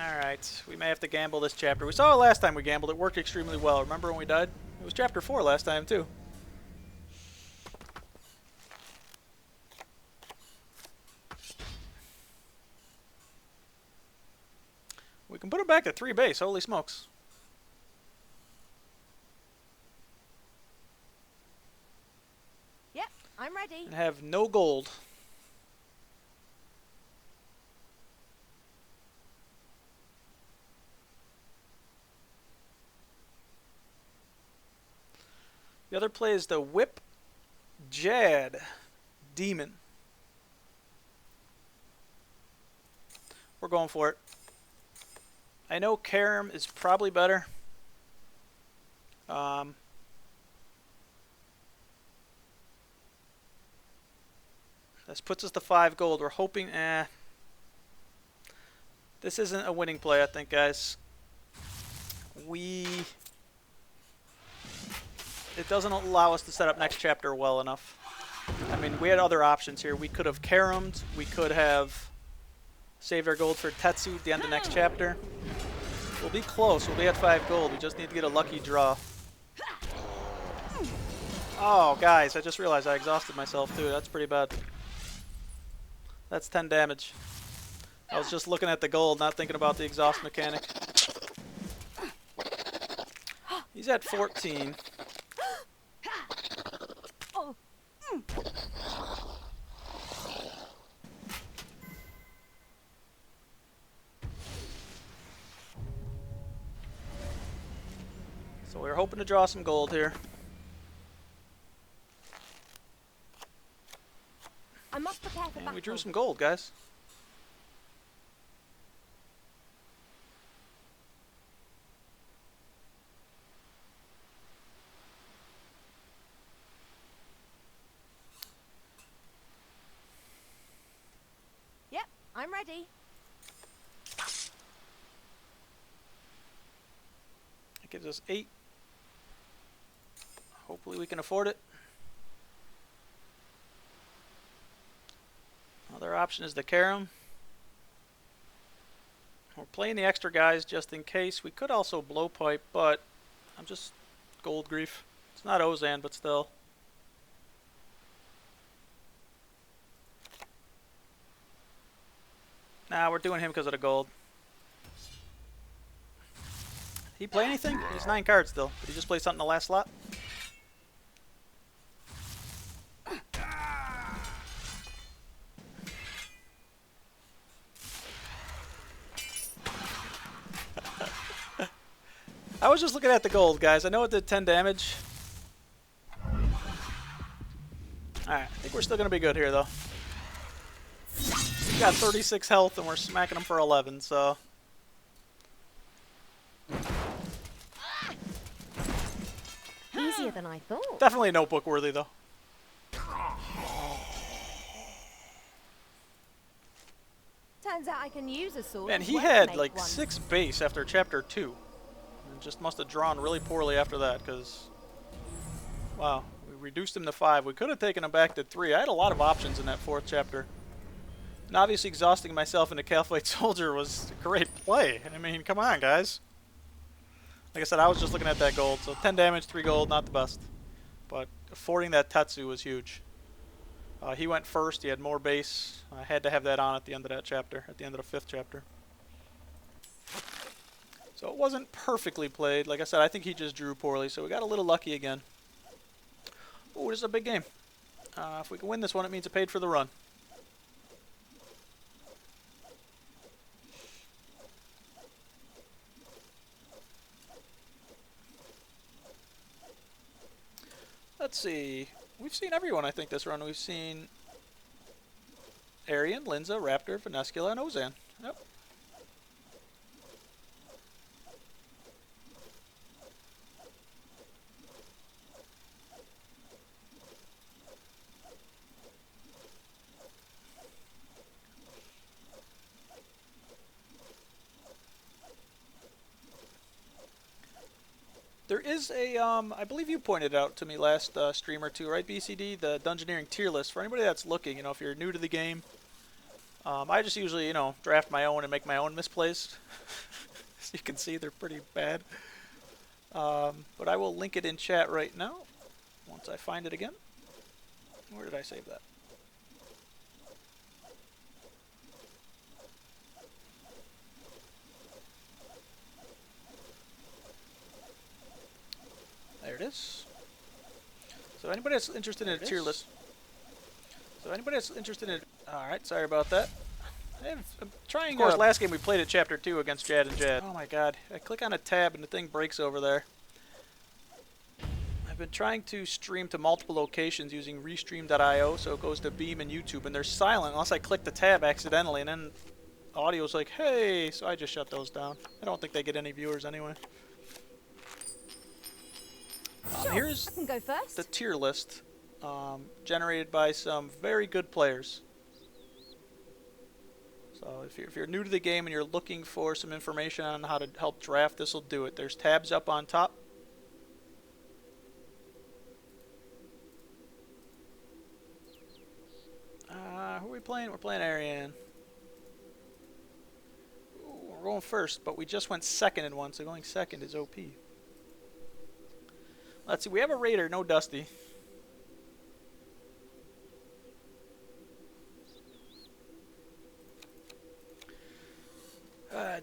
Alright, we may have to gamble this chapter. We saw it last time we gambled. It worked extremely well. Remember when we died? It was chapter 4 last time, too. We can put it back to 3 base. Holy smokes. Yep, I'm ready. And have no gold. The other play is the Whip Jad Demon. We're going for it. I know Karam is probably better. This puts us to 5 gold. We're hoping, this isn't a winning play, I think, guys. It doesn't allow us to set up next chapter well enough. I mean, we had other options here. We could have Karam'd. We could have saved our gold for Tetsu at the end of next chapter. We'll be close. We'll be at 5 gold. We just need to get a lucky draw. Oh, guys, I just realized I exhausted myself, too. That's pretty bad. That's 10 damage. I was just looking at the gold, not thinking about the exhaust mechanic. He's at 14. So we're hoping to draw some gold here. I must prepare for battle. And we drew some gold, guys. Yep, I'm ready. That gives us 8. Hopefully we can afford it. Other option is the Karam. We're playing the extra guys just in case. We could also blowpipe, but I'm just gold grief. It's not Ozan, but still. Nah, we're doing him because of the gold. He play anything? He's 9 cards still. Did he just play something in the last slot? I was just looking at the gold, guys. I know it did 10 damage. Alright, I think we're still going to be good here, though. We got 36 health, and we're smacking them for 11, so... Easier than I thought. Definitely notebook worthy, though. Turns out I can use a sword. Man, as he well to had make like one. 6 base after chapter 2. And just must have drawn really poorly after that, because... Wow, we reduced him to 5. We could have taken him back to 3. I had a lot of options in that 4th chapter. And obviously exhausting myself into Calphite Soldier was a great play. I mean, come on, guys. Like I said, I was just looking at that gold. So 10 damage, 3 gold, not the best. But affording that Tetsu was huge. He went first. He had more base. I had to have that on at the end of that chapter, at the end of the 5th chapter. So it wasn't perfectly played. Like I said, I think he just drew poorly. So we got a little lucky again. Oh, this is a big game. If we can win this one, it means it paid for the run. Let's see. We've seen everyone, I think, this run. We've seen Arian, Linza, Raptor, Vanescula, and Ozan. Yep. There is a, I believe you pointed out to me last stream or two, right, BCD? The Dungeoneering tier list. For anybody that's looking, you know, if you're new to the game, I just usually, you know, draft my own and make my own misplays. As you can see, they're pretty bad. But I will link it in chat right now, once I find it again. Where did I save that? There it is. So anybody that's interested in a tier list. So anybody that's interested in... Alright, sorry about that. I'm trying... Of course, last game we played at Chapter 2 against Jad and Jad. Oh my god. I click on a tab and the thing breaks over there. I've been trying to stream to multiple locations using Restream.io, so it goes to Beam and YouTube, and they're silent unless I click the tab accidentally, and then audio's like, hey, so I just shut those down. I don't think they get any viewers anyway. Sure, here's I can go first. the tier list generated by some very good players. So if you're new to the game and you're looking for some information on how to help draft, this will do it. There's tabs up on top. Who are we playing? We're playing Arian. Ooh, we're going first, but we just went second in one, so going second is OP. Let's see, we have a Raider, no Dusty.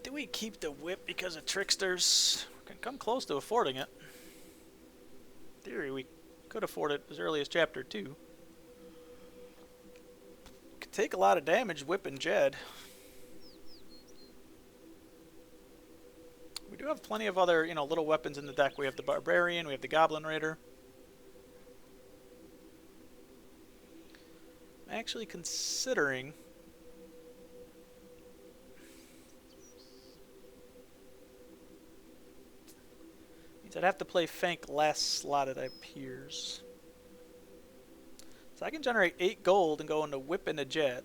Do we keep the whip because of Tricksters? We can come close to affording it. In theory, we could afford it as early as Chapter 2. Could take a lot of damage whipping Jed. We do have plenty of other, you know, little weapons in the deck. We have the Barbarian, we have the Goblin Raider. I'm actually considering... means I'd have to play Fank last slot, it appears. So I can generate 8 gold and go into Whip and a Jet.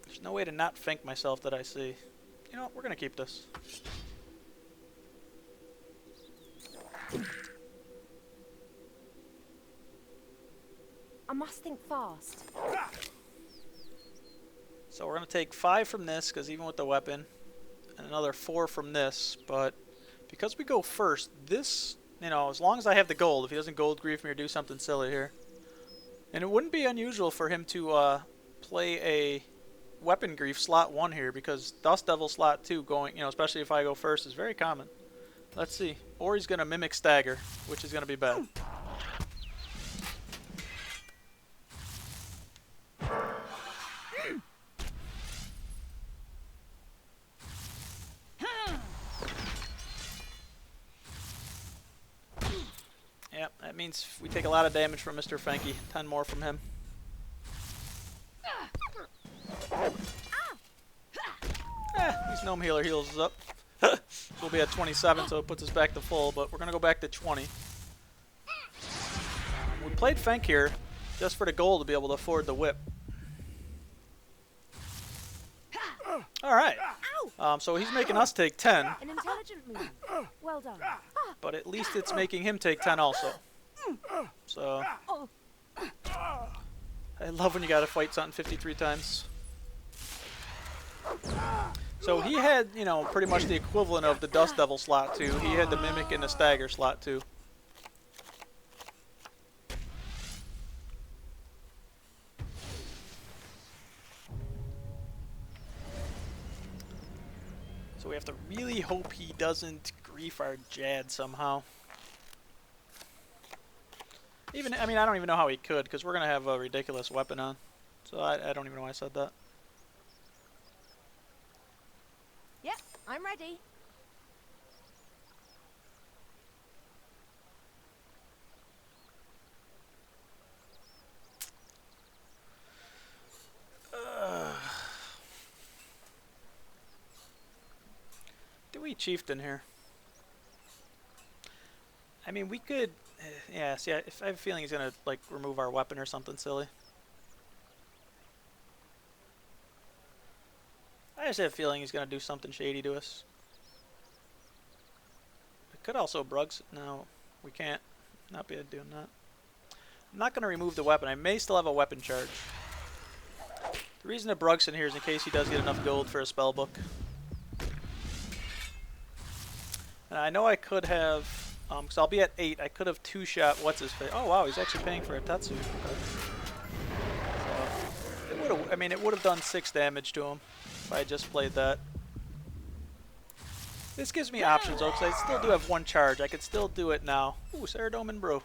There's no way to not Fank myself that I see. You know what, we're going to keep this. I must think fast. So we're going to take 5 from this, because even with the weapon, and another 4 from this, but because we go first, this, you know, as long as I have the gold, if he doesn't gold grief me or do something silly here, and it wouldn't be unusual for him to play a weapon grief slot 1 here, because Dust Devil slot 2 going, you know, especially if I go first, is very common. Let's see. Or he's going to mimic Stagger, which is going to be bad. Yep, that means we take a lot of damage from Mr. Fanky. 10 more from him. His Gnome Healer heals us up. We'll be at 27, so it puts us back to full, but we're going to go back to 20. We played Fank here. just for the gold to be able to afford the whip. Alright. So he's making us take 10. An intelligent move. Well done. But at least it's making him take 10 also. So I love when you gotta fight something 53 times. So he had, you know, pretty much the equivalent of the Dust Devil slot too. He had the Mimic and the Stagger slot too. So we have to really hope he doesn't grief our Jad somehow. Even, I mean, I don't even know how he could, because we're going to have a ridiculous weapon on. So I don't even know why I said that. Yep, I'm ready. Do we chieftain here? I mean, we could... yeah, see, I have a feeling he's going to, like, remove our weapon or something silly. I just have a feeling he's going to do something shady to us. We could also Brugs. No, we can't. Not be doing that. I'm not going to remove the weapon. I may still have a weapon charge. The reason that Brug's in here is in case he does get enough gold for a spell book. And I know I could have... because I'll be at 8. I could have 2-shot what's-his-face. Oh, wow, he's actually paying for a Tetsu. Okay. So, it would have... I mean, it would have done 6 damage to him if I just played that. This gives me options, though, because I still do have 1 charge. I could still do it now. Ooh, Saradomin Brew.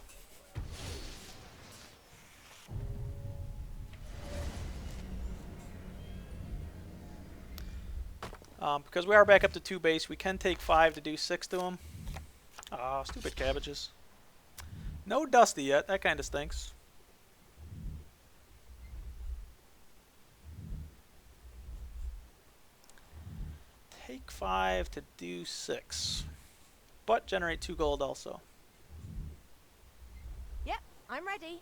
Because we are back up to 2 base, we can take 5 to do 6 to him. Oh, stupid cabbages. No Dusty yet. That kind of stinks. Take 5 to do 6. But generate 2 gold also. Yep, I'm ready.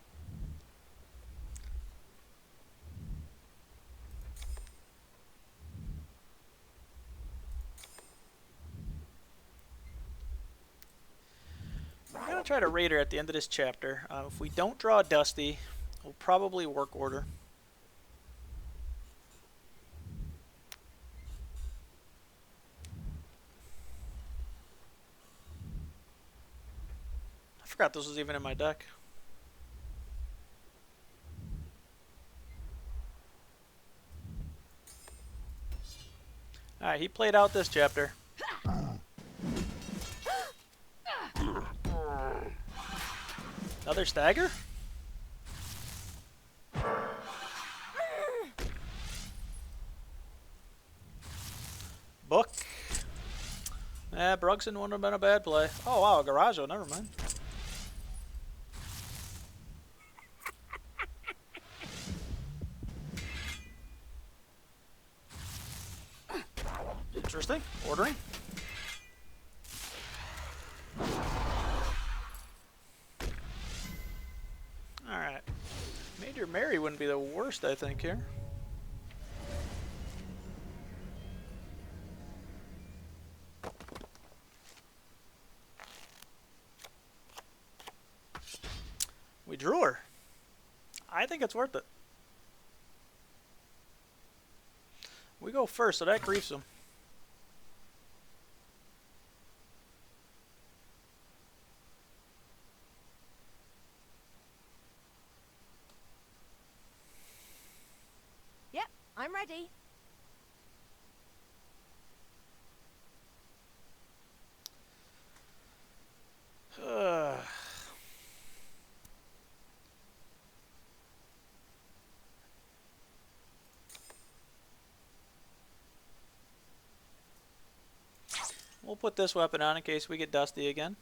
I'm going to try to raid her at the end of this chapter. If we don't draw Dusty, we'll probably work order. I forgot this was even in my deck. Alright, he played out this chapter. Another stagger? Book. Brugson wouldn't have been a bad play. Oh wow, Garajo, never mind. Interesting. Ordering. Alright. Major Mary wouldn't be the worst, I think, here. We drew her. I think it's worth it. We go first, so that griefs him. Yep, I'm ready. We'll put this weapon on in case we get Dusty again.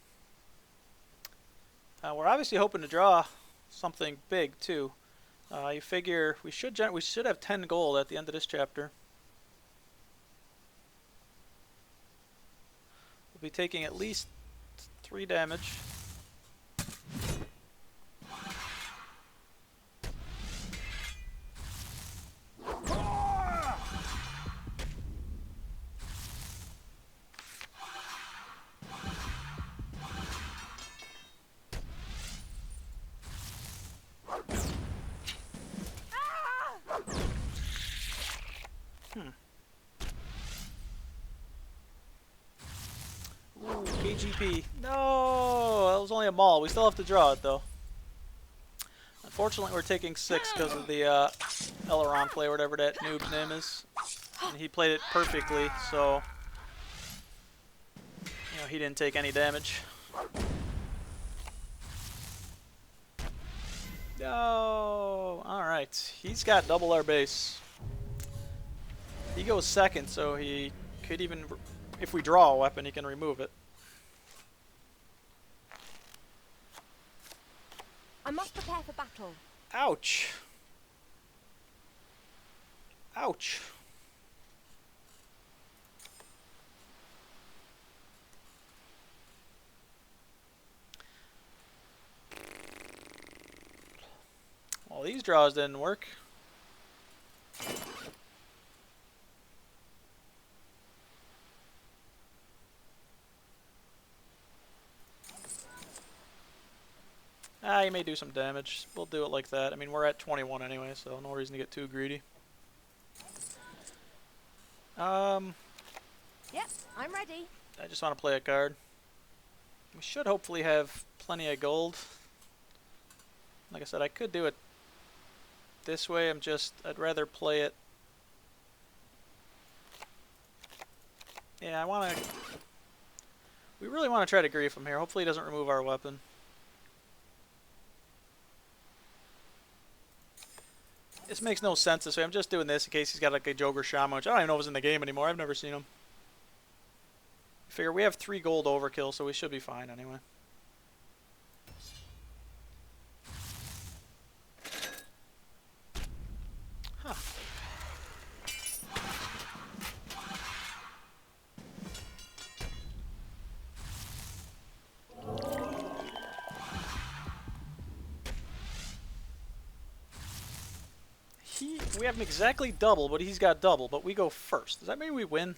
We're obviously hoping to draw something big too. You figure we should have 10 gold at the end of this chapter. We'll be taking at least 3 damage. KGP. No, that was only a maul. We still have to draw it though. Unfortunately, we're taking 6 because of the Elrond play, whatever that noob's name is. And he played it perfectly, so you know he didn't take any damage. No. All right, he's got double our base. He goes second, so he could even, if we draw a weapon, he can remove it. I must prepare for battle. Ouch. Ouch. Well, these draws didn't work. Ah, you may do some damage. We'll do it like that. I mean, we're at 21 anyway, so no reason to get too greedy. Yep, I'm ready. I just want to play a card. We should hopefully have plenty of gold. Like I said, I could do it this way. I'd rather play it. Yeah, we really want to try to grief him here. Hopefully he doesn't remove our weapon. This makes no sense this way. I'm just doing this in case he's got like a Joker Shaman, which I don't even know if it's in the game anymore. I've never seen him. I figure we have 3 gold overkill, so we should be fine anyway. Huh. We have him exactly double, but he's got double, but we go first. Does that mean we win?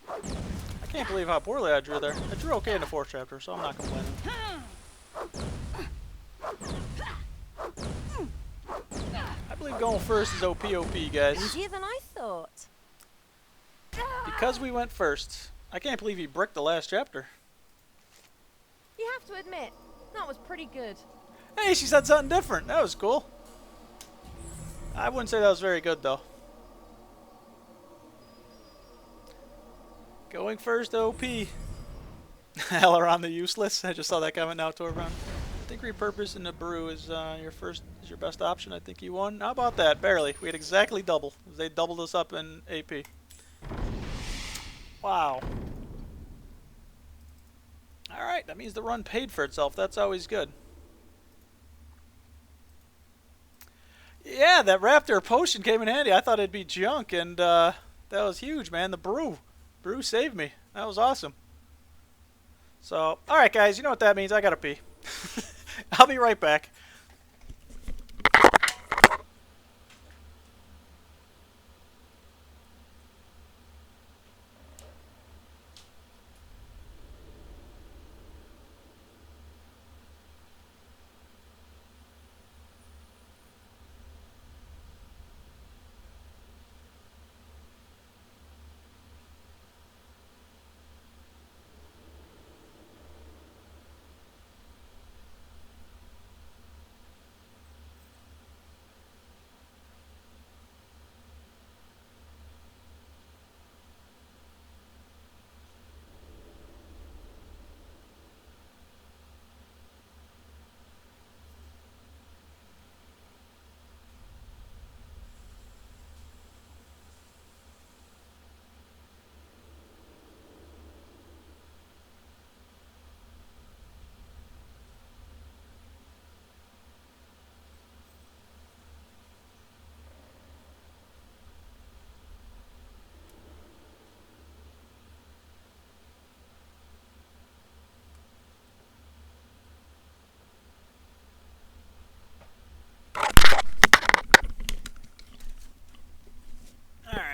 I can't believe how poorly I drew there. I drew okay in the 4th chapter, so I'm not complaining. I believe going first is OP, guys. Easier than I thought. Because we went first. I can't believe he bricked the last chapter. You have to admit, that was pretty good. Hey, she said something different. That was cool. I wouldn't say that was very good, though. Going first, OP. Elrond the useless. I just saw that comment now, Torvron. I think repurposing the brew is your best option. I think you won. How about that? Barely. We had exactly double. They doubled us up in AP. Wow. Alright, that means the run paid for itself. That's always good. Yeah, that Raptor potion came in handy. I thought it'd be junk, and that was huge, man. The brew. Brew saved me. That was awesome. So, alright guys, you know what that means. I gotta pee. I'll be right back.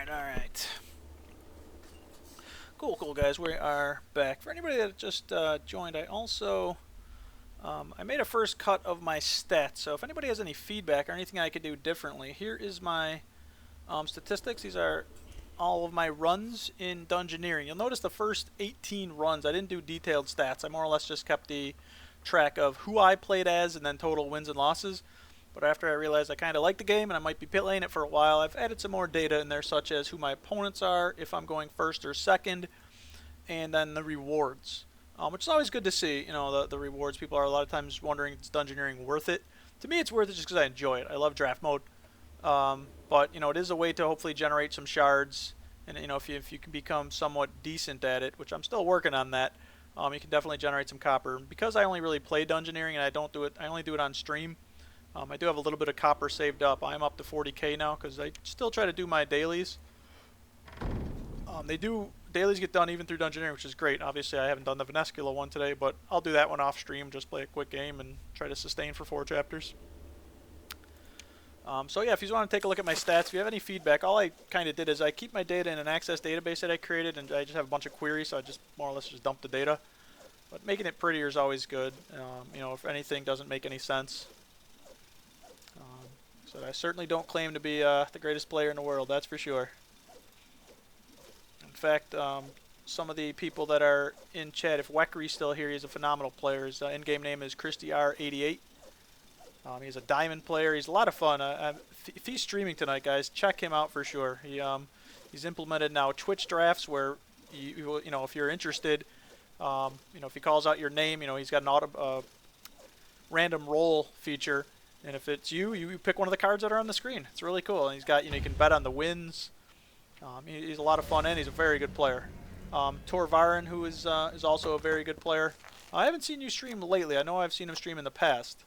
Alright. Cool, guys. We are back. For anybody that just joined, I also I made a first cut of my stats. So if anybody has any feedback or anything I could do differently, here is my statistics. These are all of my runs in Dungeoneering. You'll notice the first 18 runs, I didn't do detailed stats. I more or less just kept the track of who I played as and then total wins and losses. But after I realized I kind of like the game and I might be playing it for a while, I've added some more data in there, such as who my opponents are, if I'm going first or second, and then the rewards. Which is always good to see, you know, the rewards. People are a lot of times wondering, is Dungeoneering worth it? To me, it's worth it just because I enjoy it. I love draft mode. But, you know, it is a way to hopefully generate some shards. And, you know, if you can become somewhat decent at it, which I'm still working on that, you can definitely generate some copper. Because I only really play Dungeoneering and I only do it on stream, I do have a little bit of copper saved up. I'm up to 40k now because I still try to do my dailies. Dailies get done even through Dungeoneering, which is great. Obviously, I haven't done the Venescula one today, but I'll do that one off stream. Just play a quick game and try to sustain for 4 chapters. So yeah, if you want to take a look at my stats, if you have any feedback, all I kind of did is I keep my data in an Access database that I created, and I just have a bunch of queries, so I just more or less just dump the data. But making it prettier is always good. You know, if anything doesn't make any sense. So I certainly don't claim to be the greatest player in the world, that's for sure. In fact, some of the people that are in chat, if Weckery's still here, he's a phenomenal player. His in-game name is ChristyR88. He's a diamond player. He's a lot of fun. If he's streaming tonight, guys, check him out for sure. He's implemented now Twitch drafts where you know, if you're interested, you know, if he calls out your name, you know, he's got an random roll feature. And if it's you pick one of the cards that are on the screen. It's really cool. And he's got, you know, you can bet on the wins. He's a lot of fun, and he's a very good player. Torvarin, who is also a very good player. I haven't seen you stream lately. I know I've seen him stream in the past.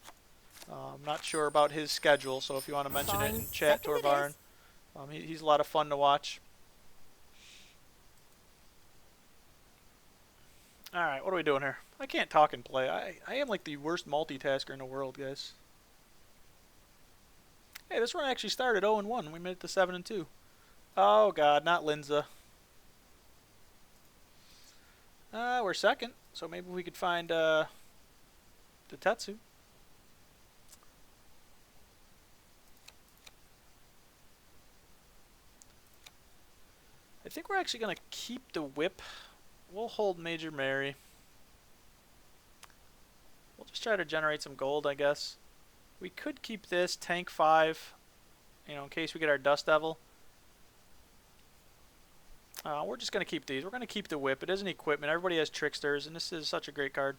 I'm not sure about his schedule, so if you want to mention it in chat, Torvarin. He's a lot of fun to watch. Alright, what are we doing here? I can't talk and play. I am like the worst multitasker in the world, guys. Hey, this run actually started 0-1. We made it to 7-2. Oh god, not Linza. We're second, so maybe we could find the Tetsu. I think we're actually going to keep the whip. We'll hold Major Mary. We'll just try to generate some gold, I guess. We could keep this, tank 5, you know, in case we get our Dust Devil. We're just going to keep these. We're going to keep the whip. It is an equipment. Everybody has Tricksters, and this is such a great card.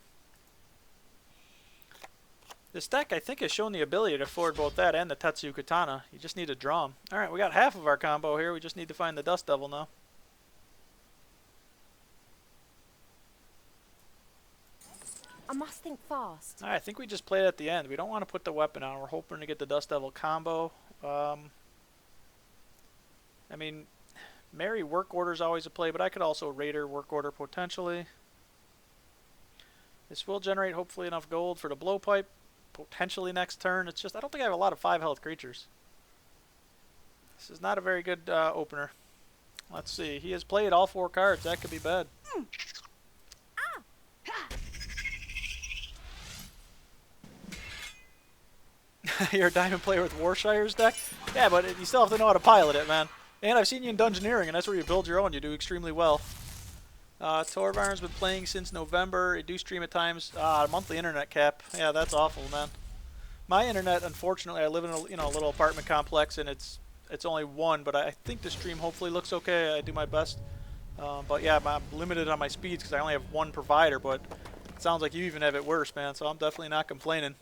This deck, I think, has shown the ability to afford both that and the Tetsu Katana. You just need to draw them. Alright, we got half of our combo here. We just need to find the Dust Devil now. I must think fast. Alright, I think we just played at the end. We don't want to put the weapon on. We're hoping to get the Dust Devil combo. I mean, Mary work order is always a play, but I could also Raider work order potentially. This will generate hopefully enough gold for the blowpipe. Potentially next turn. It's just, I don't think I have a lot of 5 health creatures. This is not a very good opener. Let's see. He has played all 4 cards. That could be bad. You're a diamond player with Warshire's deck? Yeah, but you still have to know how to pilot it, man. And I've seen you in Dungeoneering, and that's where you build your own. You do extremely well. Torvarin's been playing since November. I do stream at times. Monthly internet cap. Yeah, that's awful, man. My internet, unfortunately, I live in a little apartment complex, and it's only 1, but I think the stream hopefully looks okay. I do my best. But yeah, I'm limited on my speeds because I only have 1 provider, but it sounds like you even have it worse, man, so I'm definitely not complaining.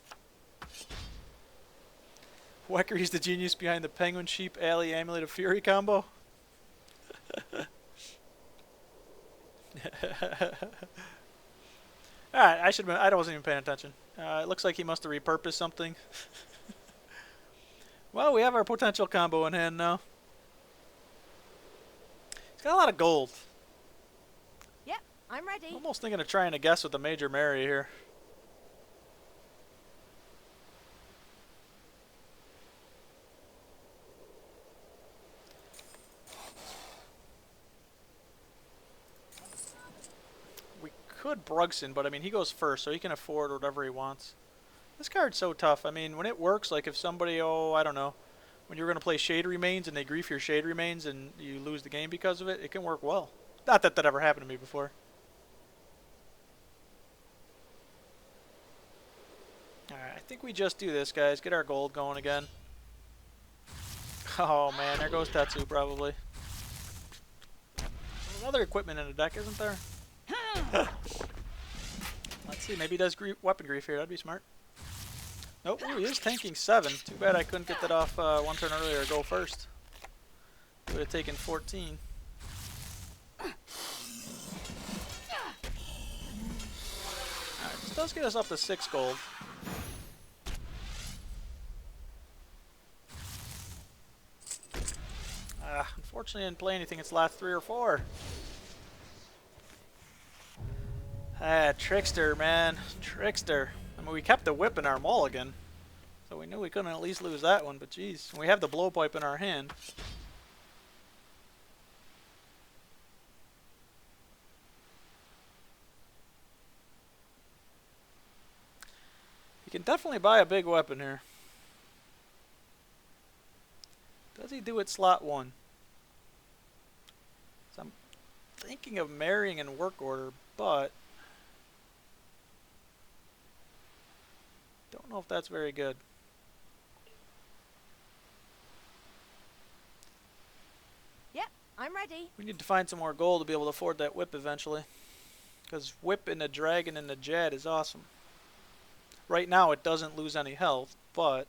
Weckery's the genius behind the Penguin Sheep Alley Amulet of Fury combo. Alright, I wasn't even paying attention. It looks like he must have repurposed something. Well, we have our potential combo in hand now. He's got a lot of gold. Yep, I'm ready. I'm almost thinking of trying to guess with the Major Mary here. Could Brugson, but I mean, he goes first, so he can afford whatever he wants. This card's so tough. I mean, when it works, like if somebody, I don't know, when you're going to play Shade Remains and they grief your Shade Remains and you lose the game because of it, it can work well. Not that that ever happened to me before. Alright, I think we just do this, guys. Get our gold going again. Oh man, there goes Tetsu probably. There's other equipment in the deck, isn't there? Let's see, maybe he does weapon grief here. That'd be smart. Nope, ooh, he is tanking 7. Too bad I couldn't get that off one turn earlier or go first. Would have taken 14. Alright, this does get us up to 6 gold. Unfortunately, I didn't play anything its last 3 or 4. Trickster, man. Trickster. I mean, we kept the whip in our mulligan, so we knew we couldn't at least lose that one, but geez. We have the blowpipe in our hand. He can definitely buy a big weapon here. Does he do it slot 1? So I'm thinking of marrying in work order, but don't know if that's very good. Yep, I'm ready. We need to find some more gold to be able to afford that whip eventually. Because whip and the dragon and the Jad is awesome. Right now it doesn't lose any health, but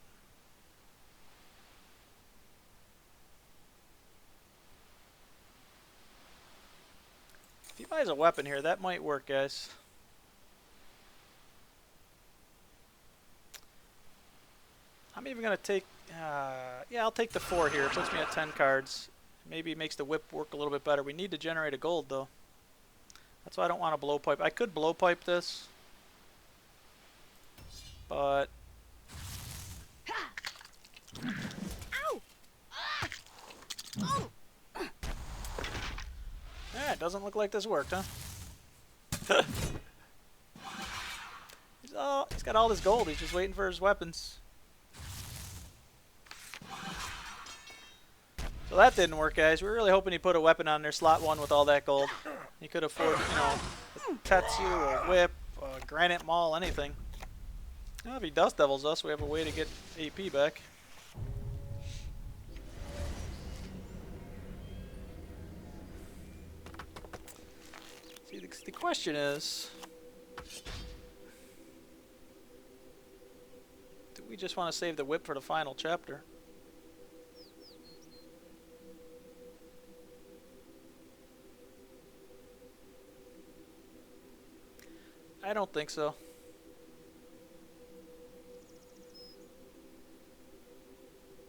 if he buys a weapon here, that might work, guys. I'm even going to take, yeah, I'll take the 4 here. It puts me at 10 cards. Maybe it makes the whip work a little bit better. We need to generate a gold, though. That's why I don't want to blowpipe. I could blowpipe this, but Ow! Oh! yeah, it doesn't look like this worked, huh? He's got all this gold. He's just waiting for his weapons. So that didn't work, guys. We were really hoping he put a weapon on there, slot 1 with all that gold. He could afford, you know, a Tetsu, a whip, a granite maul, anything. Well, if he dust devils us, we have a way to get AP back. See, the question is, do we just want to save the whip for the final chapter? I don't think so.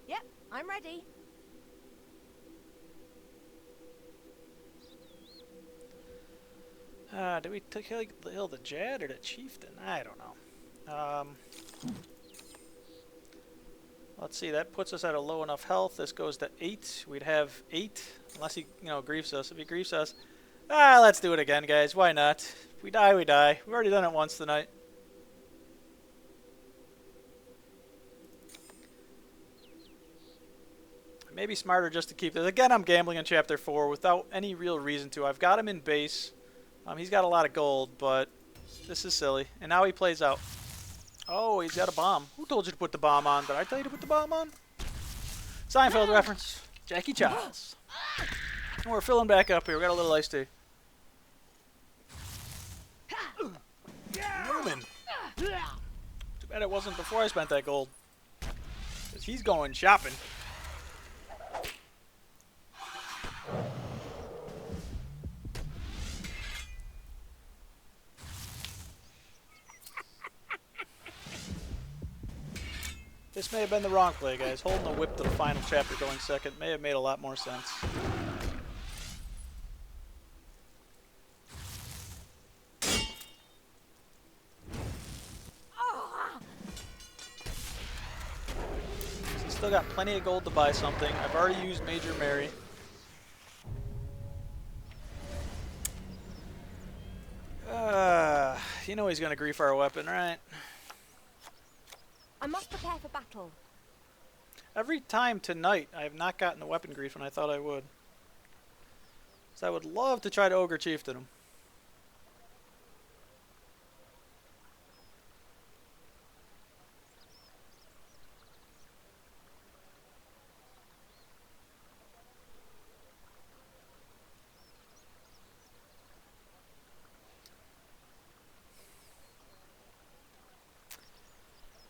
Yep, I'm ready. Do we kill the Jad or the Chieftain? I don't know. Let's see, that puts us at a low enough health. This goes to 8. We'd have 8, unless he, you know, griefs us. If he griefs us, let's do it again, guys. Why not? If we die, we die. We've already done it once tonight. Maybe smarter just to keep this. Again, I'm gambling in Chapter 4 without any real reason to. I've got him in base. He's got a lot of gold, but this is silly. And now he plays out. Oh, he's got a bomb. Who told you to put the bomb on? Did I tell you to put the bomb on? Seinfeld reference. Jackie Charles. And we're filling back up here. We got a little iced tea. Newman. Too bad it wasn't before I spent that gold. Because he's going shopping. This may have been the wrong play, guys. Holding the whip to the final chapter going second may have made a lot more sense. He's still got plenty of gold to buy something. I've already used Major Mary. You know he's going to grief our weapon, right? I must prepare for battle. Every time tonight, I have not gotten the weapon grief when I thought I would. So I would love to try to Ogre Chieftain him.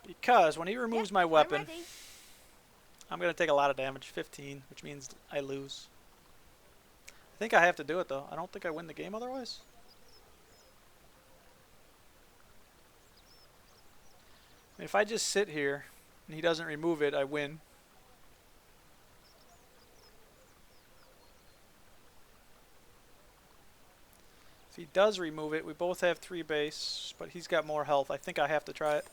Because when he removes my weapon, I'm going to take a lot of damage, 15, which means I lose. I think I have to do it, though. I don't think I win the game otherwise. I mean, if I just sit here and he doesn't remove it, I win. If he does remove it, we both have 3 base, but he's got more health. I think I have to try it.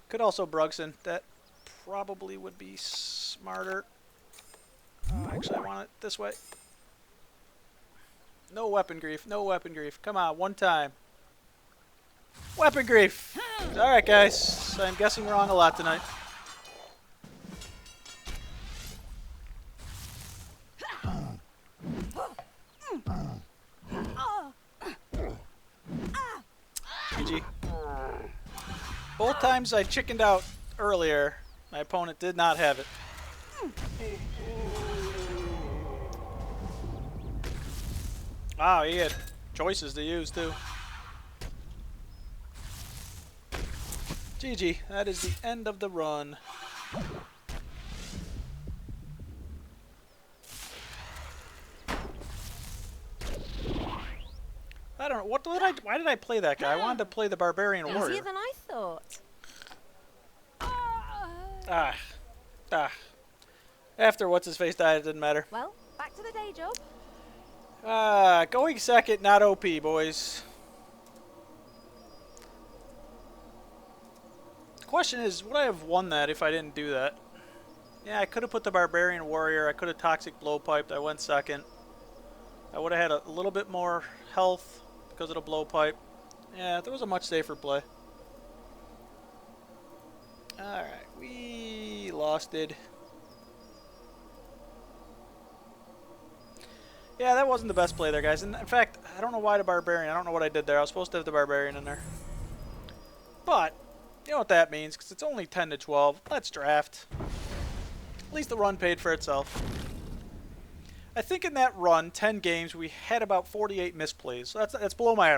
Could also Brugson. That probably would be smarter. Actually, I want it this way. No weapon grief. No weapon grief. Come on, one time. Weapon grief! Alright, guys. I'm guessing wrong a lot tonight. GG. Both times I chickened out earlier, my opponent did not have it. Wow, he had choices to use too. GG, that is the end of the run. I don't know, why did I play that guy? I wanted to play the Barbarian Warrior. Easier than I thought. After what's-his-face died, it didn't matter. Well, back to the day job. Going second, not OP, boys. The question is, would I have won that if I didn't do that? Yeah, I could have put the Barbarian Warrior. I could have Toxic Blowpiped. I went second. I would have had a little bit more health because of the Blowpipe. Yeah, there was a much safer play. Alright, we lost it. Yeah, that wasn't the best play there, guys. And in fact, I don't know why the Barbarian. I don't know what I did there. I was supposed to have the Barbarian in there. But, you know what that means, because it's only 10 to 12. Let's draft. At least the run paid for itself. I think in that run, 10 games, we had about 48 misplays. So that's below my average.